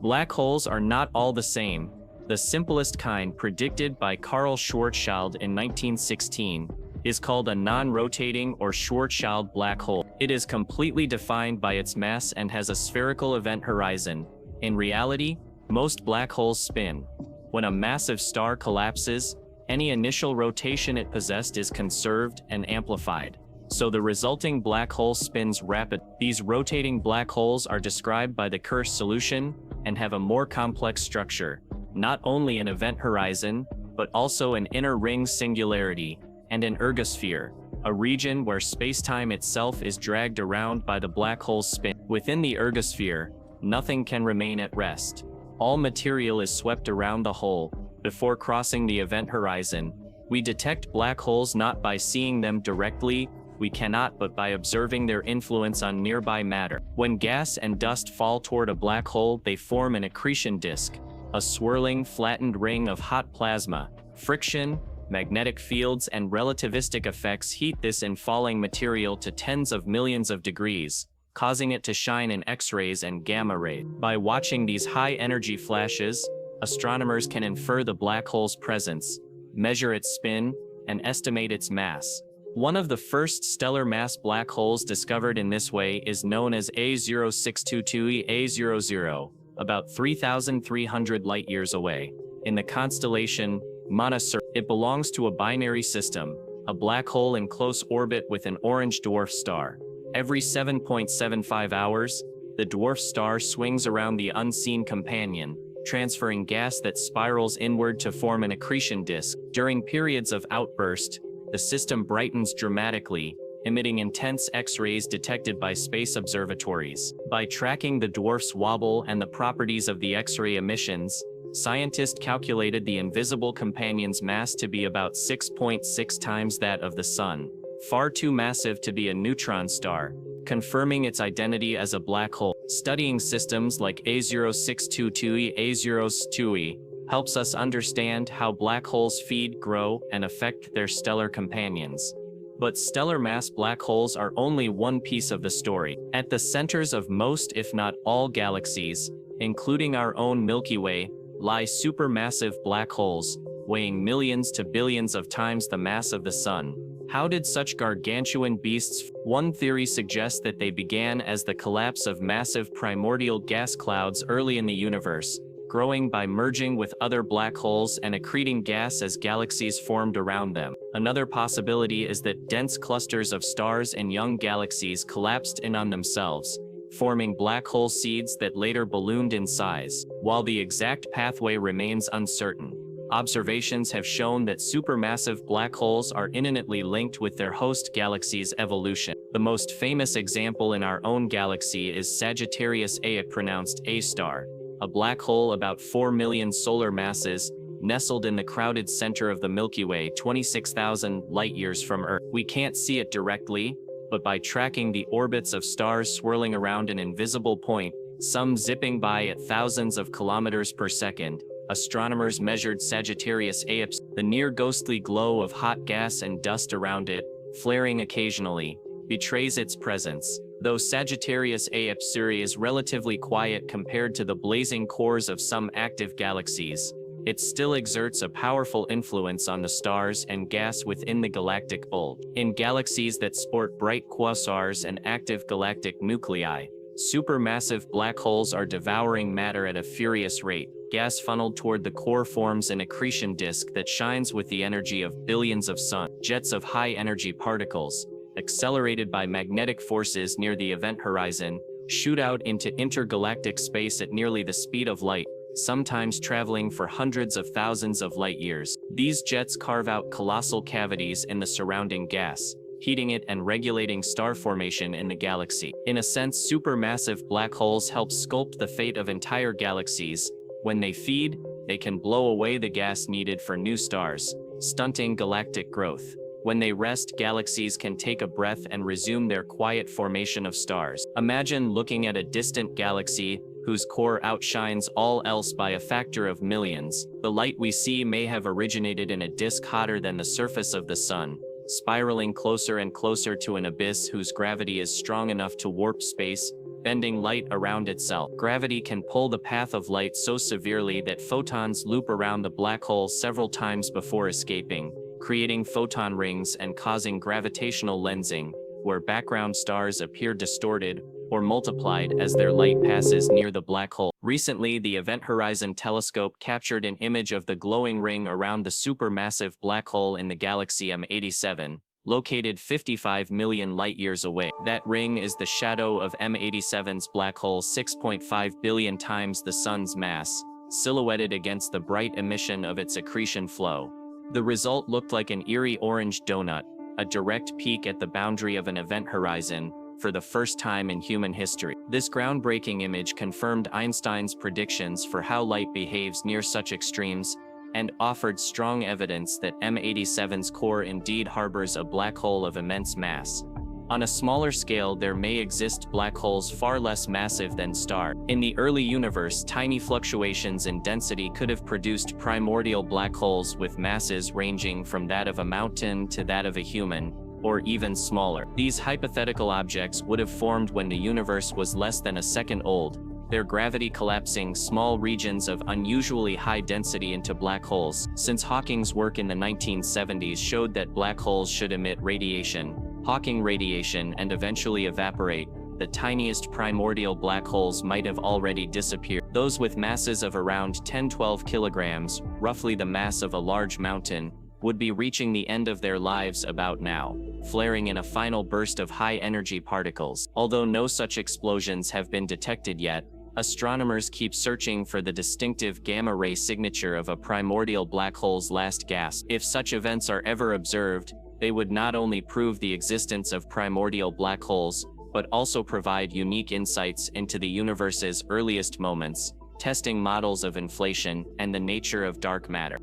Black holes are not all the same. The simplest kind, predicted by Carl Schwarzschild in 1916, is called a non-rotating or Schwarzschild black hole. It is completely defined by its mass and has a spherical event horizon. In reality, most black holes spin. When a massive star collapses, any initial rotation it possessed is conserved and amplified, so the resulting black hole spins rapidly. These rotating black holes are described by the Kerr solution and have a more complex structure, not only an event horizon, but also an inner ring singularity and an ergosphere, a region where spacetime itself is dragged around by the black hole's spin. Within the ergosphere, nothing can remain at rest. All material is swept around the hole. Before crossing the event horizon, we detect black holes not by seeing them directly, we cannot, but by observing their influence on nearby matter. When gas and dust fall toward a black hole, they form an accretion disk, a swirling, flattened ring of hot plasma. Friction, magnetic fields, and relativistic effects heat this infalling material to tens of millions of degrees, causing it to shine in X-rays and gamma rays. By watching these high-energy flashes, astronomers can infer the black hole's presence, measure its spin, and estimate its mass. One of the first stellar mass black holes discovered in this way is known as A0622e A00, about 3,300 light-years away, in the constellation Monoceros. It belongs to a binary system, a black hole in close orbit with an orange dwarf star. Every 7.75 hours, the dwarf star swings around the unseen companion, transferring gas that spirals inward to form an accretion disk. During periods of outburst, the system brightens dramatically, emitting intense X-rays detected by space observatories. By tracking the dwarf's wobble and the properties of the X-ray emissions, scientists calculated the invisible companion's mass to be about 6.6 times that of the Sun, far too massive to be a neutron star, confirming its identity as a black hole. Studying systems like A0622e A02e helps us understand how black holes feed, grow, and affect their stellar companions. But stellar mass black holes are only one piece of the story. At the centers of most, if not all, galaxies, including our own Milky Way, lie supermassive black holes, weighing millions to billions of times the mass of the Sun. How did such gargantuan beasts? One theory suggests that they began as the collapse of massive primordial gas clouds early in the universe, growing by merging with other black holes and accreting gas as galaxies formed around them. Another possibility is that dense clusters of stars and young galaxies collapsed in on themselves, forming black hole seeds that later ballooned in size. While the exact pathway remains uncertain, observations have shown that supermassive black holes are intimately linked with their host galaxies' evolution. The most famous example in our own galaxy is Sagittarius A, pronounced A-star, a black hole about 4 million solar masses, nestled in the crowded center of the Milky Way, 26,000 light-years from Earth. We can't see it directly, but by tracking the orbits of stars swirling around an invisible point, some zipping by at thousands of kilometers per second, astronomers measured Sagittarius A. The near-ghostly glow of hot gas and dust around it, flaring occasionally, betrays its presence. Though Sagittarius A is relatively quiet compared to the blazing cores of some active galaxies, it still exerts a powerful influence on the stars and gas within the galactic bulge. In galaxies that sport bright quasars and active galactic nuclei, supermassive black holes are devouring matter at a furious rate. Gas funneled toward the core forms an accretion disk that shines with the energy of billions of sun. Jets of high-energy particles, accelerated by magnetic forces near the event horizon, shoot out into intergalactic space at nearly the speed of light, sometimes traveling for hundreds of thousands of light-years. These jets carve out colossal cavities in the surrounding gas, heating it and regulating star formation in the galaxy. In a sense, supermassive black holes help sculpt the fate of entire galaxies. When they feed, they can blow away the gas needed for new stars, stunting galactic growth. When they rest, galaxies can take a breath and resume their quiet formation of stars. Imagine looking at a distant galaxy whose core outshines all else by a factor of millions. The light we see may have originated in a disk hotter than the surface of the Sun, spiraling closer and closer to an abyss whose gravity is strong enough to warp space bending light around itself. Gravity can pull the path of light so severely that photons loop around the black hole several times before escaping, creating photon rings and causing gravitational lensing, where background stars appear distorted or multiplied as their light passes near the black hole. Recently, the Event Horizon Telescope captured an image of the glowing ring around the supermassive black hole in the galaxy M87, located 55 million light-years away. That ring is the shadow of M87's black hole 6.5 billion times the Sun's mass, silhouetted against the bright emission of its accretion flow. The result looked like an eerie orange donut, a direct peek at the boundary of an event horizon, for the first time in human history. This groundbreaking image confirmed Einstein's predictions for how light behaves near such extremes, and offered strong evidence that M87's core indeed harbors a black hole of immense mass. On a smaller scale, there may exist black holes far less massive than stars. In the early universe, tiny fluctuations in density could have produced primordial black holes with masses ranging from that of a mountain to that of a human, or even smaller. These hypothetical objects would have formed when the universe was less than a second old, their gravity collapsing small regions of unusually high density into black holes. Since Hawking's work in the 1970s showed that black holes should emit radiation, Hawking radiation, and eventually evaporate, the tiniest primordial black holes might have already disappeared. Those with masses of around 10-12 kilograms, roughly the mass of a large mountain, would be reaching the end of their lives about now, flaring in a final burst of high-energy particles. Although no such explosions have been detected yet, astronomers keep searching for the distinctive gamma-ray signature of a primordial black hole's last gasp. If such events are ever observed, they would not only prove the existence of primordial black holes, but also provide unique insights into the universe's earliest moments, testing models of inflation and the nature of dark matter.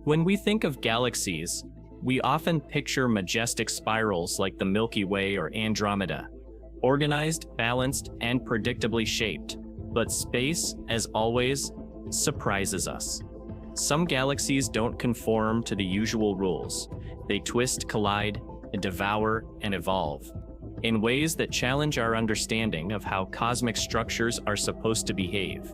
When we think of galaxies, we often picture majestic spirals like the Milky Way or Andromeda, organized, balanced, and predictably shaped. But space, as always, surprises us. Some galaxies don't conform to the usual rules. They twist, collide, devour, and evolve in ways that challenge our understanding of how cosmic structures are supposed to behave.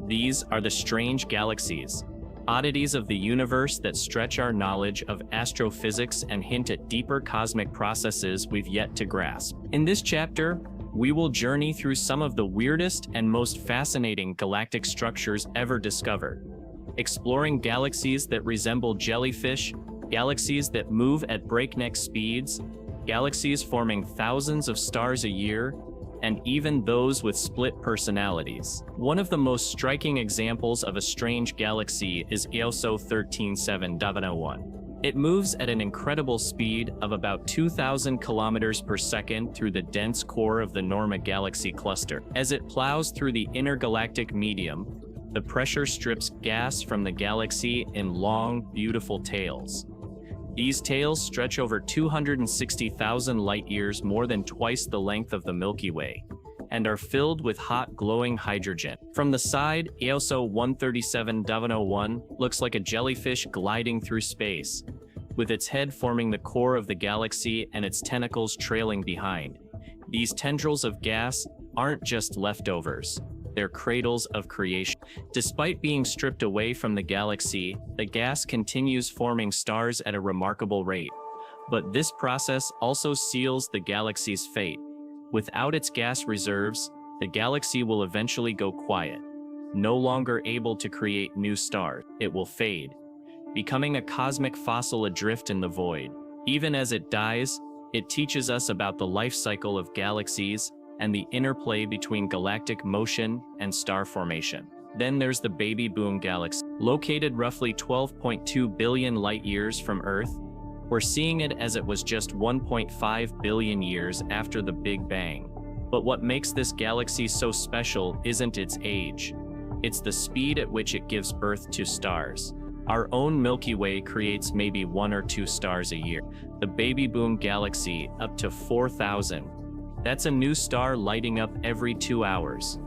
These are the strange galaxies, oddities of the universe that stretch our knowledge of astrophysics and hint at deeper cosmic processes we've yet to grasp. In this chapter, we will journey through some of the weirdest and most fascinating galactic structures ever discovered, exploring galaxies that resemble jellyfish, galaxies that move at breakneck speeds, galaxies forming thousands of stars a year, and even those with split personalities. One of the most striking examples of a strange galaxy is EOSO 137.01. It moves at an incredible speed of about 2,000 kilometers per second through the dense core of the Norma galaxy cluster. As it plows through the intergalactic medium, the pressure strips gas from the galaxy in long, beautiful tails. These tails stretch over 260,000 light-years, more than twice the length of the Milky Way, and are filled with hot, glowing hydrogen. From the side, EOSO 137.01 looks like a jellyfish gliding through space, with its head forming the core of the galaxy and its tentacles trailing behind. These tendrils of gas aren't just leftovers. They're cradles of creation. Despite being stripped away from the galaxy, the gas continues forming stars at a remarkable rate. But this process also seals the galaxy's fate. Without its gas reserves, the galaxy will eventually go quiet. No longer able to create new stars, it will fade, becoming a cosmic fossil adrift in the void. Even as it dies, it teaches us about the life cycle of galaxies and the interplay between galactic motion and star formation. Then there's the baby boom galaxy. Located roughly 12.2 billion light-years from Earth, we're seeing it as it was just 1.5 billion years after the Big Bang. But what makes this galaxy so special isn't its age. It's the speed at which it gives birth to stars. Our own Milky Way creates maybe 1 or 2 stars a year. The baby boom galaxy, up to 4,000. That's a new star lighting up every 2 hours.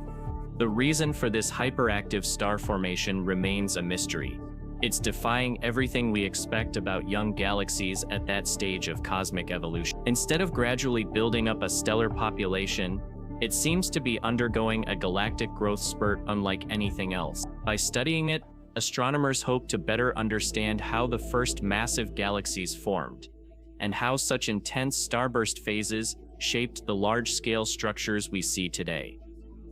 The reason for this hyperactive star formation remains a mystery. It's defying everything we expect about young galaxies at that stage of cosmic evolution. Instead of gradually building up a stellar population, It seems to be undergoing a galactic growth spurt unlike anything else. By studying it, astronomers hope to better understand how the first massive galaxies formed, and how such intense starburst phases shaped the large-scale structures we see today.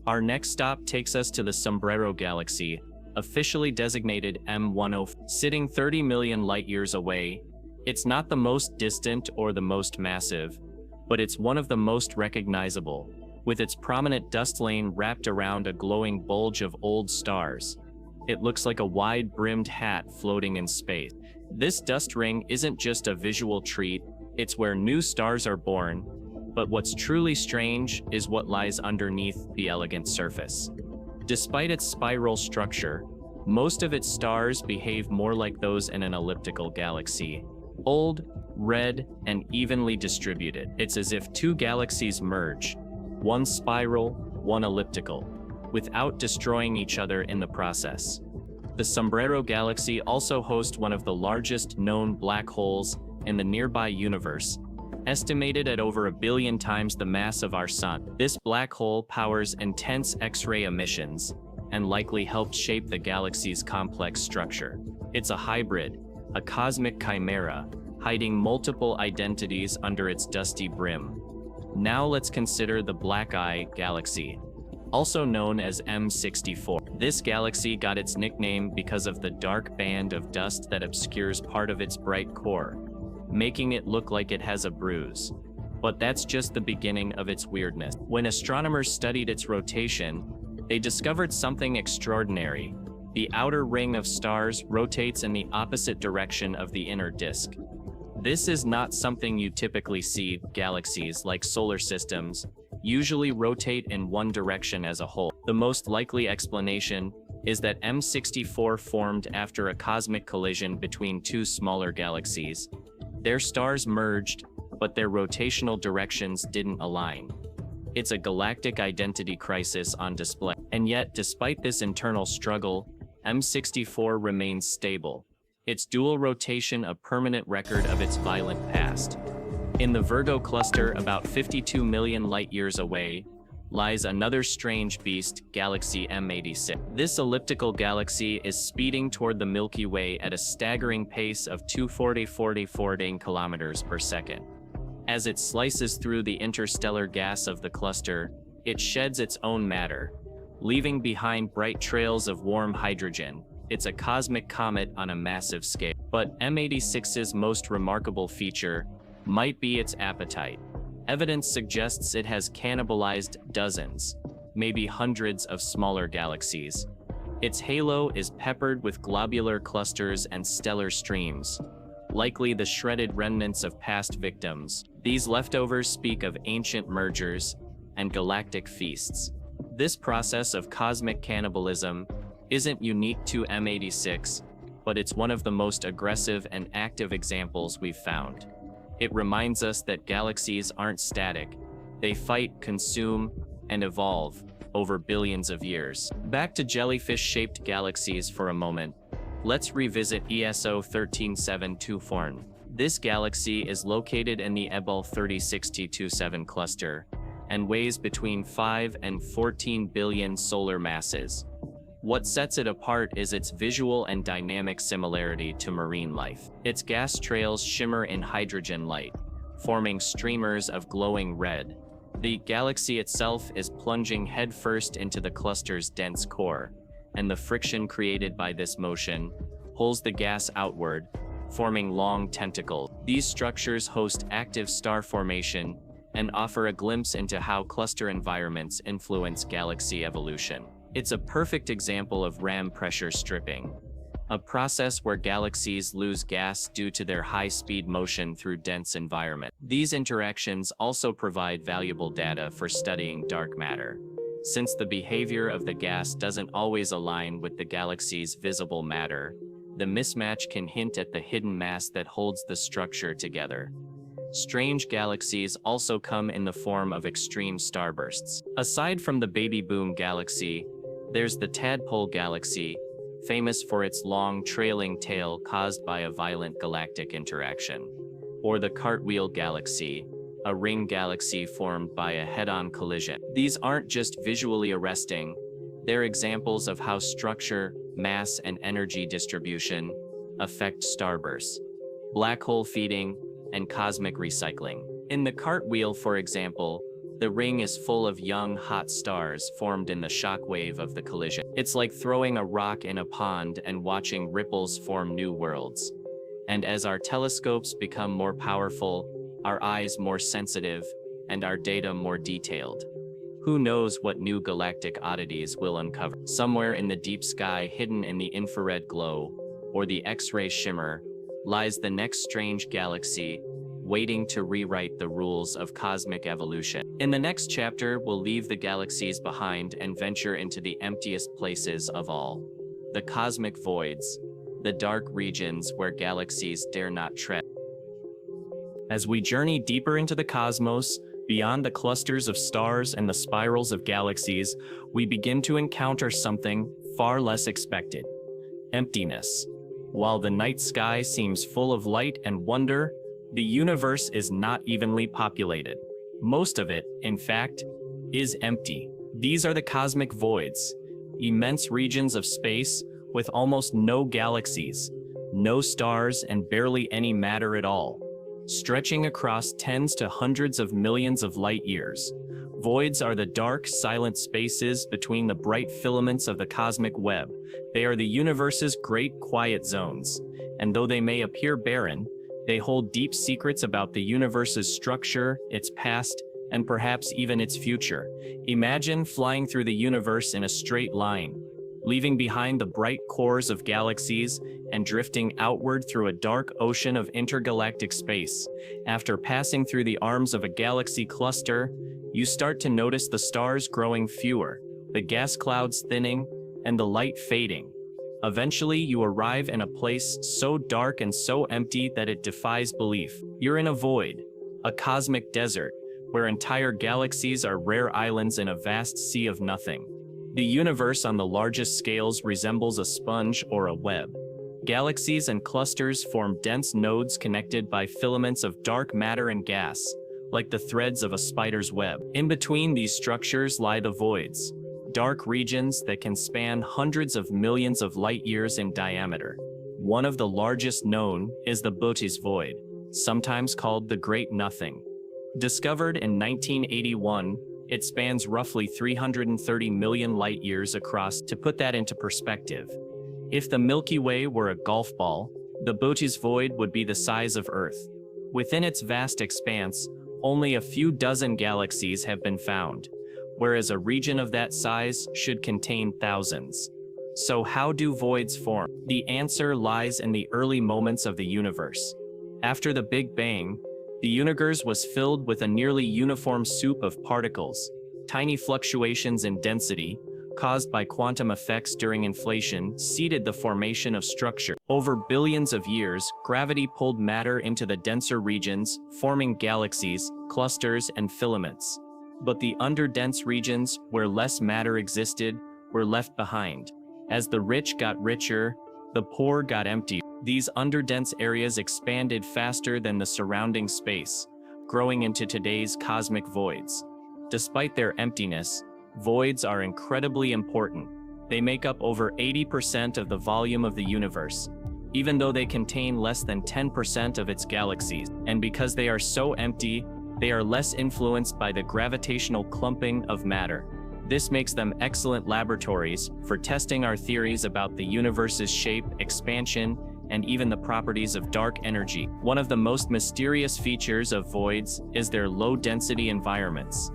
Our next stop takes us to the Sombrero Galaxy, officially designated M104. Sitting 30 million light-years away, it's not the most distant or the most massive, but it's one of the most recognizable, with its prominent dust lane wrapped around a glowing bulge of old stars. It looks like a wide-brimmed hat floating in space. This dust ring isn't just a visual treat, it's where new stars are born, but what's truly strange is what lies underneath the elegant surface. Despite its spiral structure, most of its stars behave more like those in an elliptical galaxy. Old, red, and evenly distributed. It's as if two galaxies merge, one spiral, one elliptical, without destroying each other in the process. The Sombrero Galaxy also hosts one of the largest known black holes in the nearby universe, estimated at over 1 billion times the mass of our Sun. This black hole powers intense X-ray emissions and likely helped shape the galaxy's complex structure. It's a hybrid, a cosmic chimera, hiding multiple identities under its dusty brim. Now let's consider the Black Eye Galaxy, also known as M64. This galaxy got its nickname because of the dark band of dust that obscures part of its bright core, making it look like it has a bruise. But that's just the beginning of its weirdness. When astronomers studied its rotation, they discovered something extraordinary. The outer ring of stars rotates in the opposite direction of the inner disk. This is not something you typically see. Galaxies, like solar systems, usually rotate in one direction as a whole. The most likely explanation is that M64 formed after a cosmic collision between two smaller galaxies. Their stars merged, but their rotational directions didn't align. It's a galactic identity crisis on display. And yet, despite this internal struggle, M64 remains stable, its dual rotation a permanent record of its violent past. In the Virgo cluster, about 52 million light-years away, lies another strange beast, galaxy M86. This elliptical galaxy is speeding toward the Milky Way at a staggering pace of 240 kilometers per second. As it slices through the interstellar gas of the cluster, it sheds its own matter, leaving behind bright trails of warm hydrogen. It's a cosmic comet on a massive scale. But M86's most remarkable feature might be its appetite. Evidence suggests it has cannibalized dozens, maybe hundreds of smaller galaxies. Its halo is peppered with globular clusters and stellar streams, likely the shredded remnants of past victims. These leftovers speak of ancient mergers and galactic feasts. This process of cosmic cannibalism isn't unique to M86, but it's one of the most aggressive and active examples we've found. It reminds us that galaxies aren't static. They fight, consume, and evolve over billions of years. Back to jellyfish-shaped galaxies for a moment. Let's revisit ESO 13724. This galaxy is located in the Ebal 306027 cluster and weighs between 5 and 14 billion solar masses. What sets it apart is its visual and dynamic similarity to marine life. Its gas trails shimmer in hydrogen light, forming streamers of glowing red. The galaxy itself is plunging headfirst into the cluster's dense core, and the friction created by this motion pulls the gas outward, forming long tentacles. These structures host active star formation and offer a glimpse into how cluster environments influence galaxy evolution. It's a perfect example of ram pressure stripping, a process where galaxies lose gas due to their high-speed motion through dense environment. These interactions also provide valuable data for studying dark matter, since the behavior of the gas doesn't always align with the galaxy's visible matter. The mismatch can hint at the hidden mass that holds the structure together. Strange galaxies also come in the form of extreme starbursts. Aside from the Baby Boom galaxy, there's the Tadpole Galaxy, famous for its long trailing tail caused by a violent galactic interaction. Or the Cartwheel Galaxy, a ring galaxy formed by a head-on collision. These aren't just visually arresting, they're examples of how structure, mass, and energy distribution affect starbursts, black hole feeding, and cosmic recycling. In the cartwheel, for example, the ring is full of young, hot stars formed in the shock wave of the collision. It's like throwing a rock in a pond and watching ripples form new worlds. And as our telescopes become more powerful, our eyes more sensitive, and our data more detailed, who knows what new galactic oddities we'll uncover? Somewhere in the deep sky, hidden in the infrared glow, or the X-ray shimmer, lies the next strange galaxy, waiting to rewrite the rules of cosmic evolution. In the next chapter, we'll leave the galaxies behind and venture into the emptiest places of all, the cosmic voids, the dark regions where galaxies dare not tread. As we journey deeper into the cosmos, beyond the clusters of stars and the spirals of galaxies, we begin to encounter something far less expected: emptiness. While the night sky seems full of light and wonder, the universe is not evenly populated. Most of it, in fact, is empty. These are the cosmic voids, immense regions of space with almost no galaxies, no stars, and barely any matter at all, stretching across tens to hundreds of millions of light years. Voids are the dark, silent spaces between the bright filaments of the cosmic web. They are the universe's great quiet zones, and though they may appear barren, they hold deep secrets about the universe's structure, its past, and perhaps even its future. Imagine flying through the universe in a straight line, leaving behind the bright cores of galaxies and drifting outward through a dark ocean of intergalactic space. After passing through the arms of a galaxy cluster, you start to notice the stars growing fewer, the gas clouds thinning, and the light fading. Eventually, you arrive in a place so dark and so empty that it defies belief. You're in a void, a cosmic desert, where entire galaxies are rare islands in a vast sea of nothing. The universe on the largest scales resembles a sponge or a web. Galaxies and clusters form dense nodes connected by filaments of dark matter and gas, like the threads of a spider's web. In between these structures lie the voids, dark regions that can span hundreds of millions of light years in diameter. One of the largest known is the Bootes Void, sometimes called the Great Nothing. Discovered in 1981, it spans roughly 330 million light years across. To put that into perspective, if the Milky Way were a golf ball, the Bootes Void would be the size of Earth. Within its vast expanse, only a few dozen galaxies have been found, whereas a region of that size should contain thousands. So how do voids form? The answer lies in the early moments of the universe. After the Big Bang, the universe was filled with a nearly uniform soup of particles. Tiny fluctuations in density, caused by quantum effects during inflation, seeded the formation of structure. Over billions of years, gravity pulled matter into the denser regions, forming galaxies, clusters, and filaments. But the underdense regions, where less matter existed, were left behind. As the rich got richer, the poor got emptier. These underdense areas expanded faster than the surrounding space, growing into today's cosmic voids. Despite their emptiness, voids are incredibly important. They make up over 80% of the volume of the universe, even though they contain less than 10% of its galaxies. And because they are so empty, they are less influenced by the gravitational clumping of matter. This makes them excellent laboratories for testing our theories about the universe's shape, expansion, and even the properties of dark energy. One of the most mysterious features of voids is their low-density environments.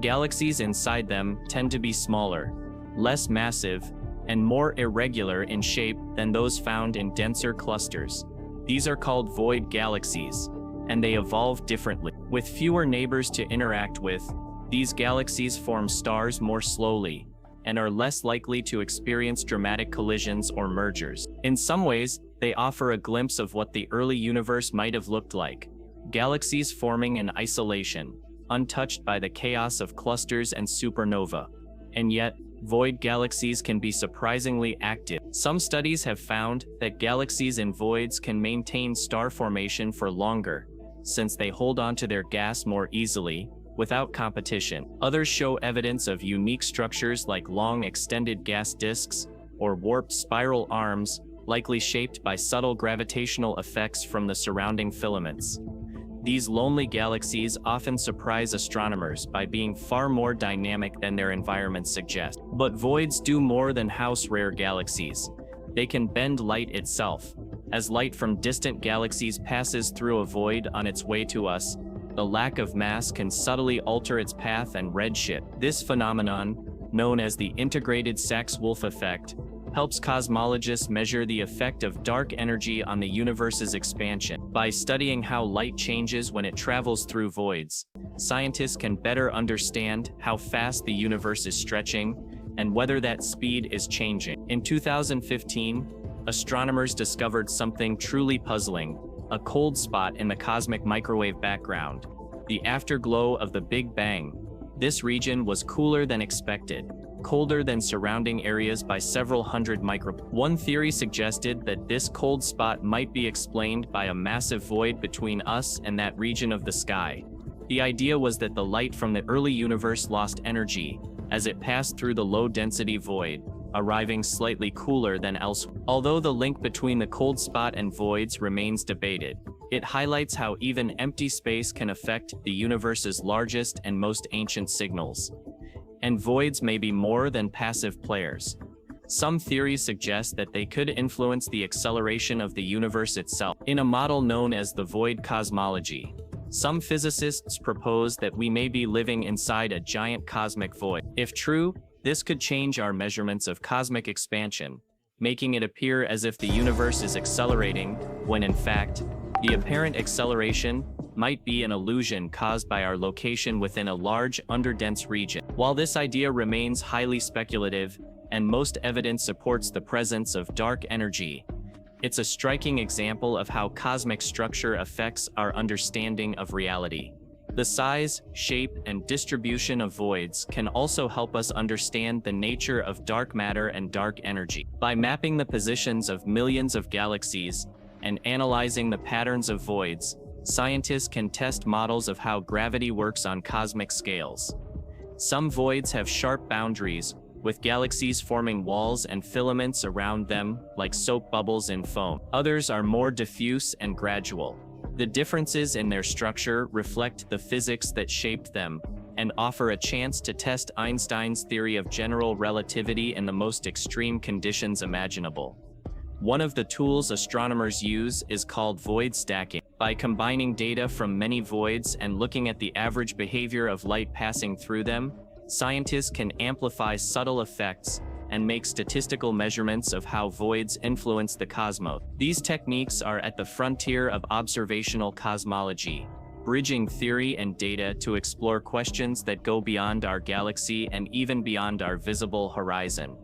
Galaxies inside them tend to be smaller, less massive, and more irregular in shape than those found in denser clusters. These are called void galaxies, and they evolve differently. With fewer neighbors to interact with, these galaxies form stars more slowly and are less likely to experience dramatic collisions or mergers. In some ways, they offer a glimpse of what the early universe might have looked like: galaxies forming in isolation, untouched by the chaos of clusters and supernova. And yet, void galaxies can be surprisingly active. Some studies have found that galaxies in voids can maintain star formation for longer, since they hold onto their gas more easily, without competition. Others show evidence of unique structures like long extended gas disks or warped spiral arms, likely shaped by subtle gravitational effects from the surrounding filaments. These lonely galaxies often surprise astronomers by being far more dynamic than their environments suggest. But voids do more than house rare galaxies. They can bend light itself. As light from distant galaxies passes through a void on its way to us, the lack of mass can subtly alter its path and redshift. This phenomenon, known as the integrated Sachs-Wolf effect, helps cosmologists measure the effect of dark energy on the universe's expansion. By studying how light changes when it travels through voids, scientists can better understand how fast the universe is stretching and whether that speed is changing. In 2015, astronomers discovered something truly puzzling: a cold spot in the cosmic microwave background, the afterglow of the Big Bang. This region was cooler than expected, colder than surrounding areas by several hundred micro. One theory suggested that this cold spot might be explained by a massive void between us and that region of the sky. The idea was that the light from the early universe lost energy as it passed through the low-density void, arriving slightly cooler than elsewhere. Although the link between the cold spot and voids remains debated, it highlights how even empty space can affect the universe's largest and most ancient signals. And voids may be more than passive players. Some theories suggest that they could influence the acceleration of the universe itself. In a model known as the void cosmology, some physicists propose that we may be living inside a giant cosmic void. If true, this could change our measurements of cosmic expansion, making it appear as if the universe is accelerating, when in fact, the apparent acceleration might be an illusion caused by our location within a large, underdense region. While this idea remains highly speculative, and most evidence supports the presence of dark energy, it's a striking example of how cosmic structure affects our understanding of reality. The size, shape, and distribution of voids can also help us understand the nature of dark matter and dark energy. By mapping the positions of millions of galaxies and analyzing the patterns of voids, scientists can test models of how gravity works on cosmic scales. Some voids have sharp boundaries, with galaxies forming walls and filaments around them, like soap bubbles in foam. Others are more diffuse and gradual. The differences in their structure reflect the physics that shaped them and offer a chance to test Einstein's theory of general relativity in the most extreme conditions imaginable. One of the tools astronomers use is called void stacking. By combining data from many voids and looking at the average behavior of light passing through them, scientists can amplify subtle effects and make statistical measurements of how voids influence the cosmos. These techniques are at the frontier of observational cosmology, bridging theory and data to explore questions that go beyond our galaxy and even beyond our visible horizon.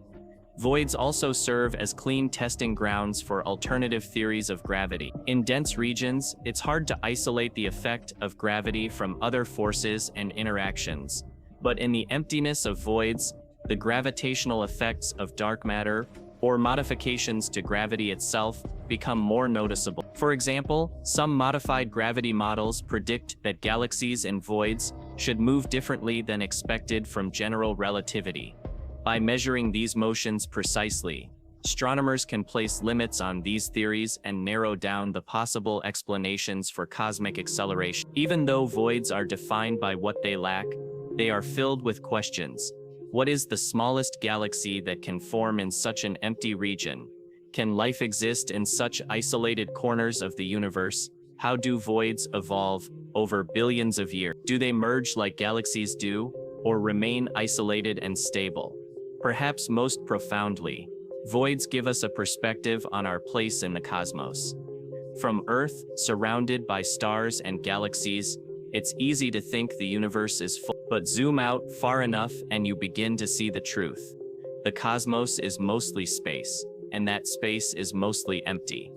Voids also serve as clean testing grounds for alternative theories of gravity. In dense regions, it's hard to isolate the effect of gravity from other forces and interactions. But in the emptiness of voids, the gravitational effects of dark matter, or modifications to gravity itself, become more noticeable. For example, some modified gravity models predict that galaxies in voids should move differently than expected from general relativity. By measuring these motions precisely, astronomers can place limits on these theories and narrow down the possible explanations for cosmic acceleration. Even though voids are defined by what they lack, they are filled with questions. What is the smallest galaxy that can form in such an empty region? Can life exist in such isolated corners of the universe? How do voids evolve over billions of years? Do they merge like galaxies do, or remain isolated and stable? Perhaps most profoundly, voids give us a perspective on our place in the cosmos. From Earth, surrounded by stars and galaxies, it's easy to think the universe is full. But zoom out far enough and you begin to see the truth. The cosmos is mostly space, and that space is mostly empty.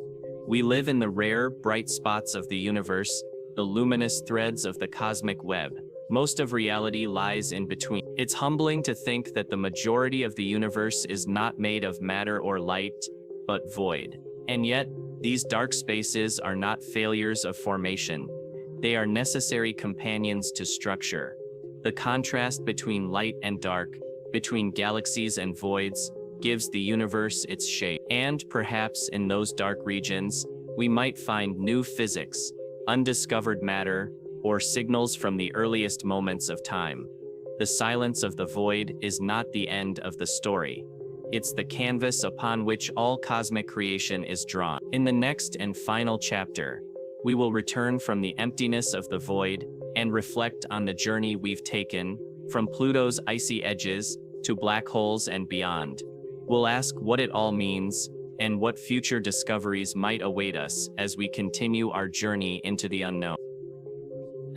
We live in the rare, bright spots of the universe, the luminous threads of the cosmic web. Most of reality lies in between. It's humbling to think that the majority of the universe is not made of matter or light, but void. And yet, these dark spaces are not failures of formation. They are necessary companions to structure. The contrast between light and dark, between galaxies and voids, gives the universe its shape. And perhaps in those dark regions, we might find new physics, undiscovered matter, or signals from the earliest moments of time. The silence of the void is not the end of the story. It's the canvas upon which all cosmic creation is drawn. In the next and final chapter, we will return from the emptiness of the void and reflect on the journey we've taken, from Pluto's icy edges to black holes and beyond. We'll ask what it all means and what future discoveries might await us as we continue our journey into the unknown.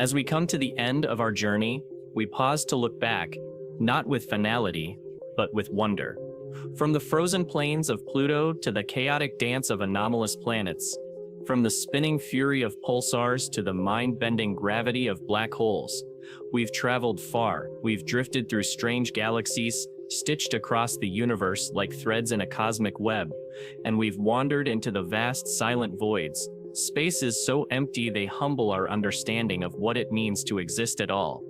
As we come to the end of our journey, we pause to look back, not with finality, but with wonder. From the frozen plains of Pluto to the chaotic dance of anomalous planets, from the spinning fury of pulsars to the mind-bending gravity of black holes, we've traveled far. We've drifted through strange galaxies, stitched across the universe like threads in a cosmic web, and we've wandered into the vast silent voids, spaces so empty they humble our understanding of what it means to exist at all.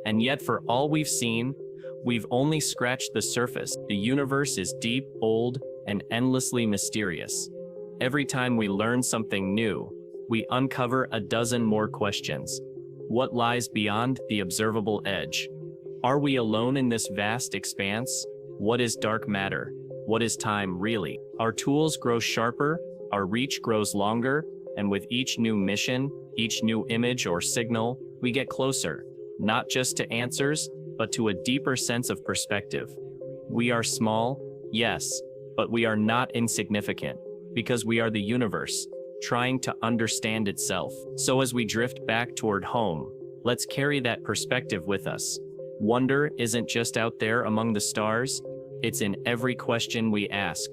And yet, for all we've seen, we've only scratched the surface. The universe is deep, old, and endlessly mysterious. Every time we learn something new, we uncover a dozen more questions. What lies beyond the observable edge? Are we alone in this vast expanse? What is dark matter? What is time really? Our tools grow sharper, our reach grows longer, and with each new mission, each new image or signal, we get closer, not just to answers, but to a deeper sense of perspective. We are small, yes, but we are not insignificant, because we are the universe, trying to understand itself. So as we drift back toward home, let's carry that perspective with us. Wonder isn't just out there among the stars, it's in every question we ask,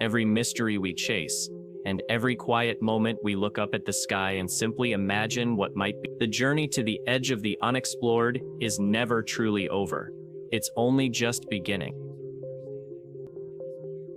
every mystery we chase, and every quiet moment we look up at the sky and simply imagine what might be. The journey to the edge of the unexplored is never truly over. It's only just beginning.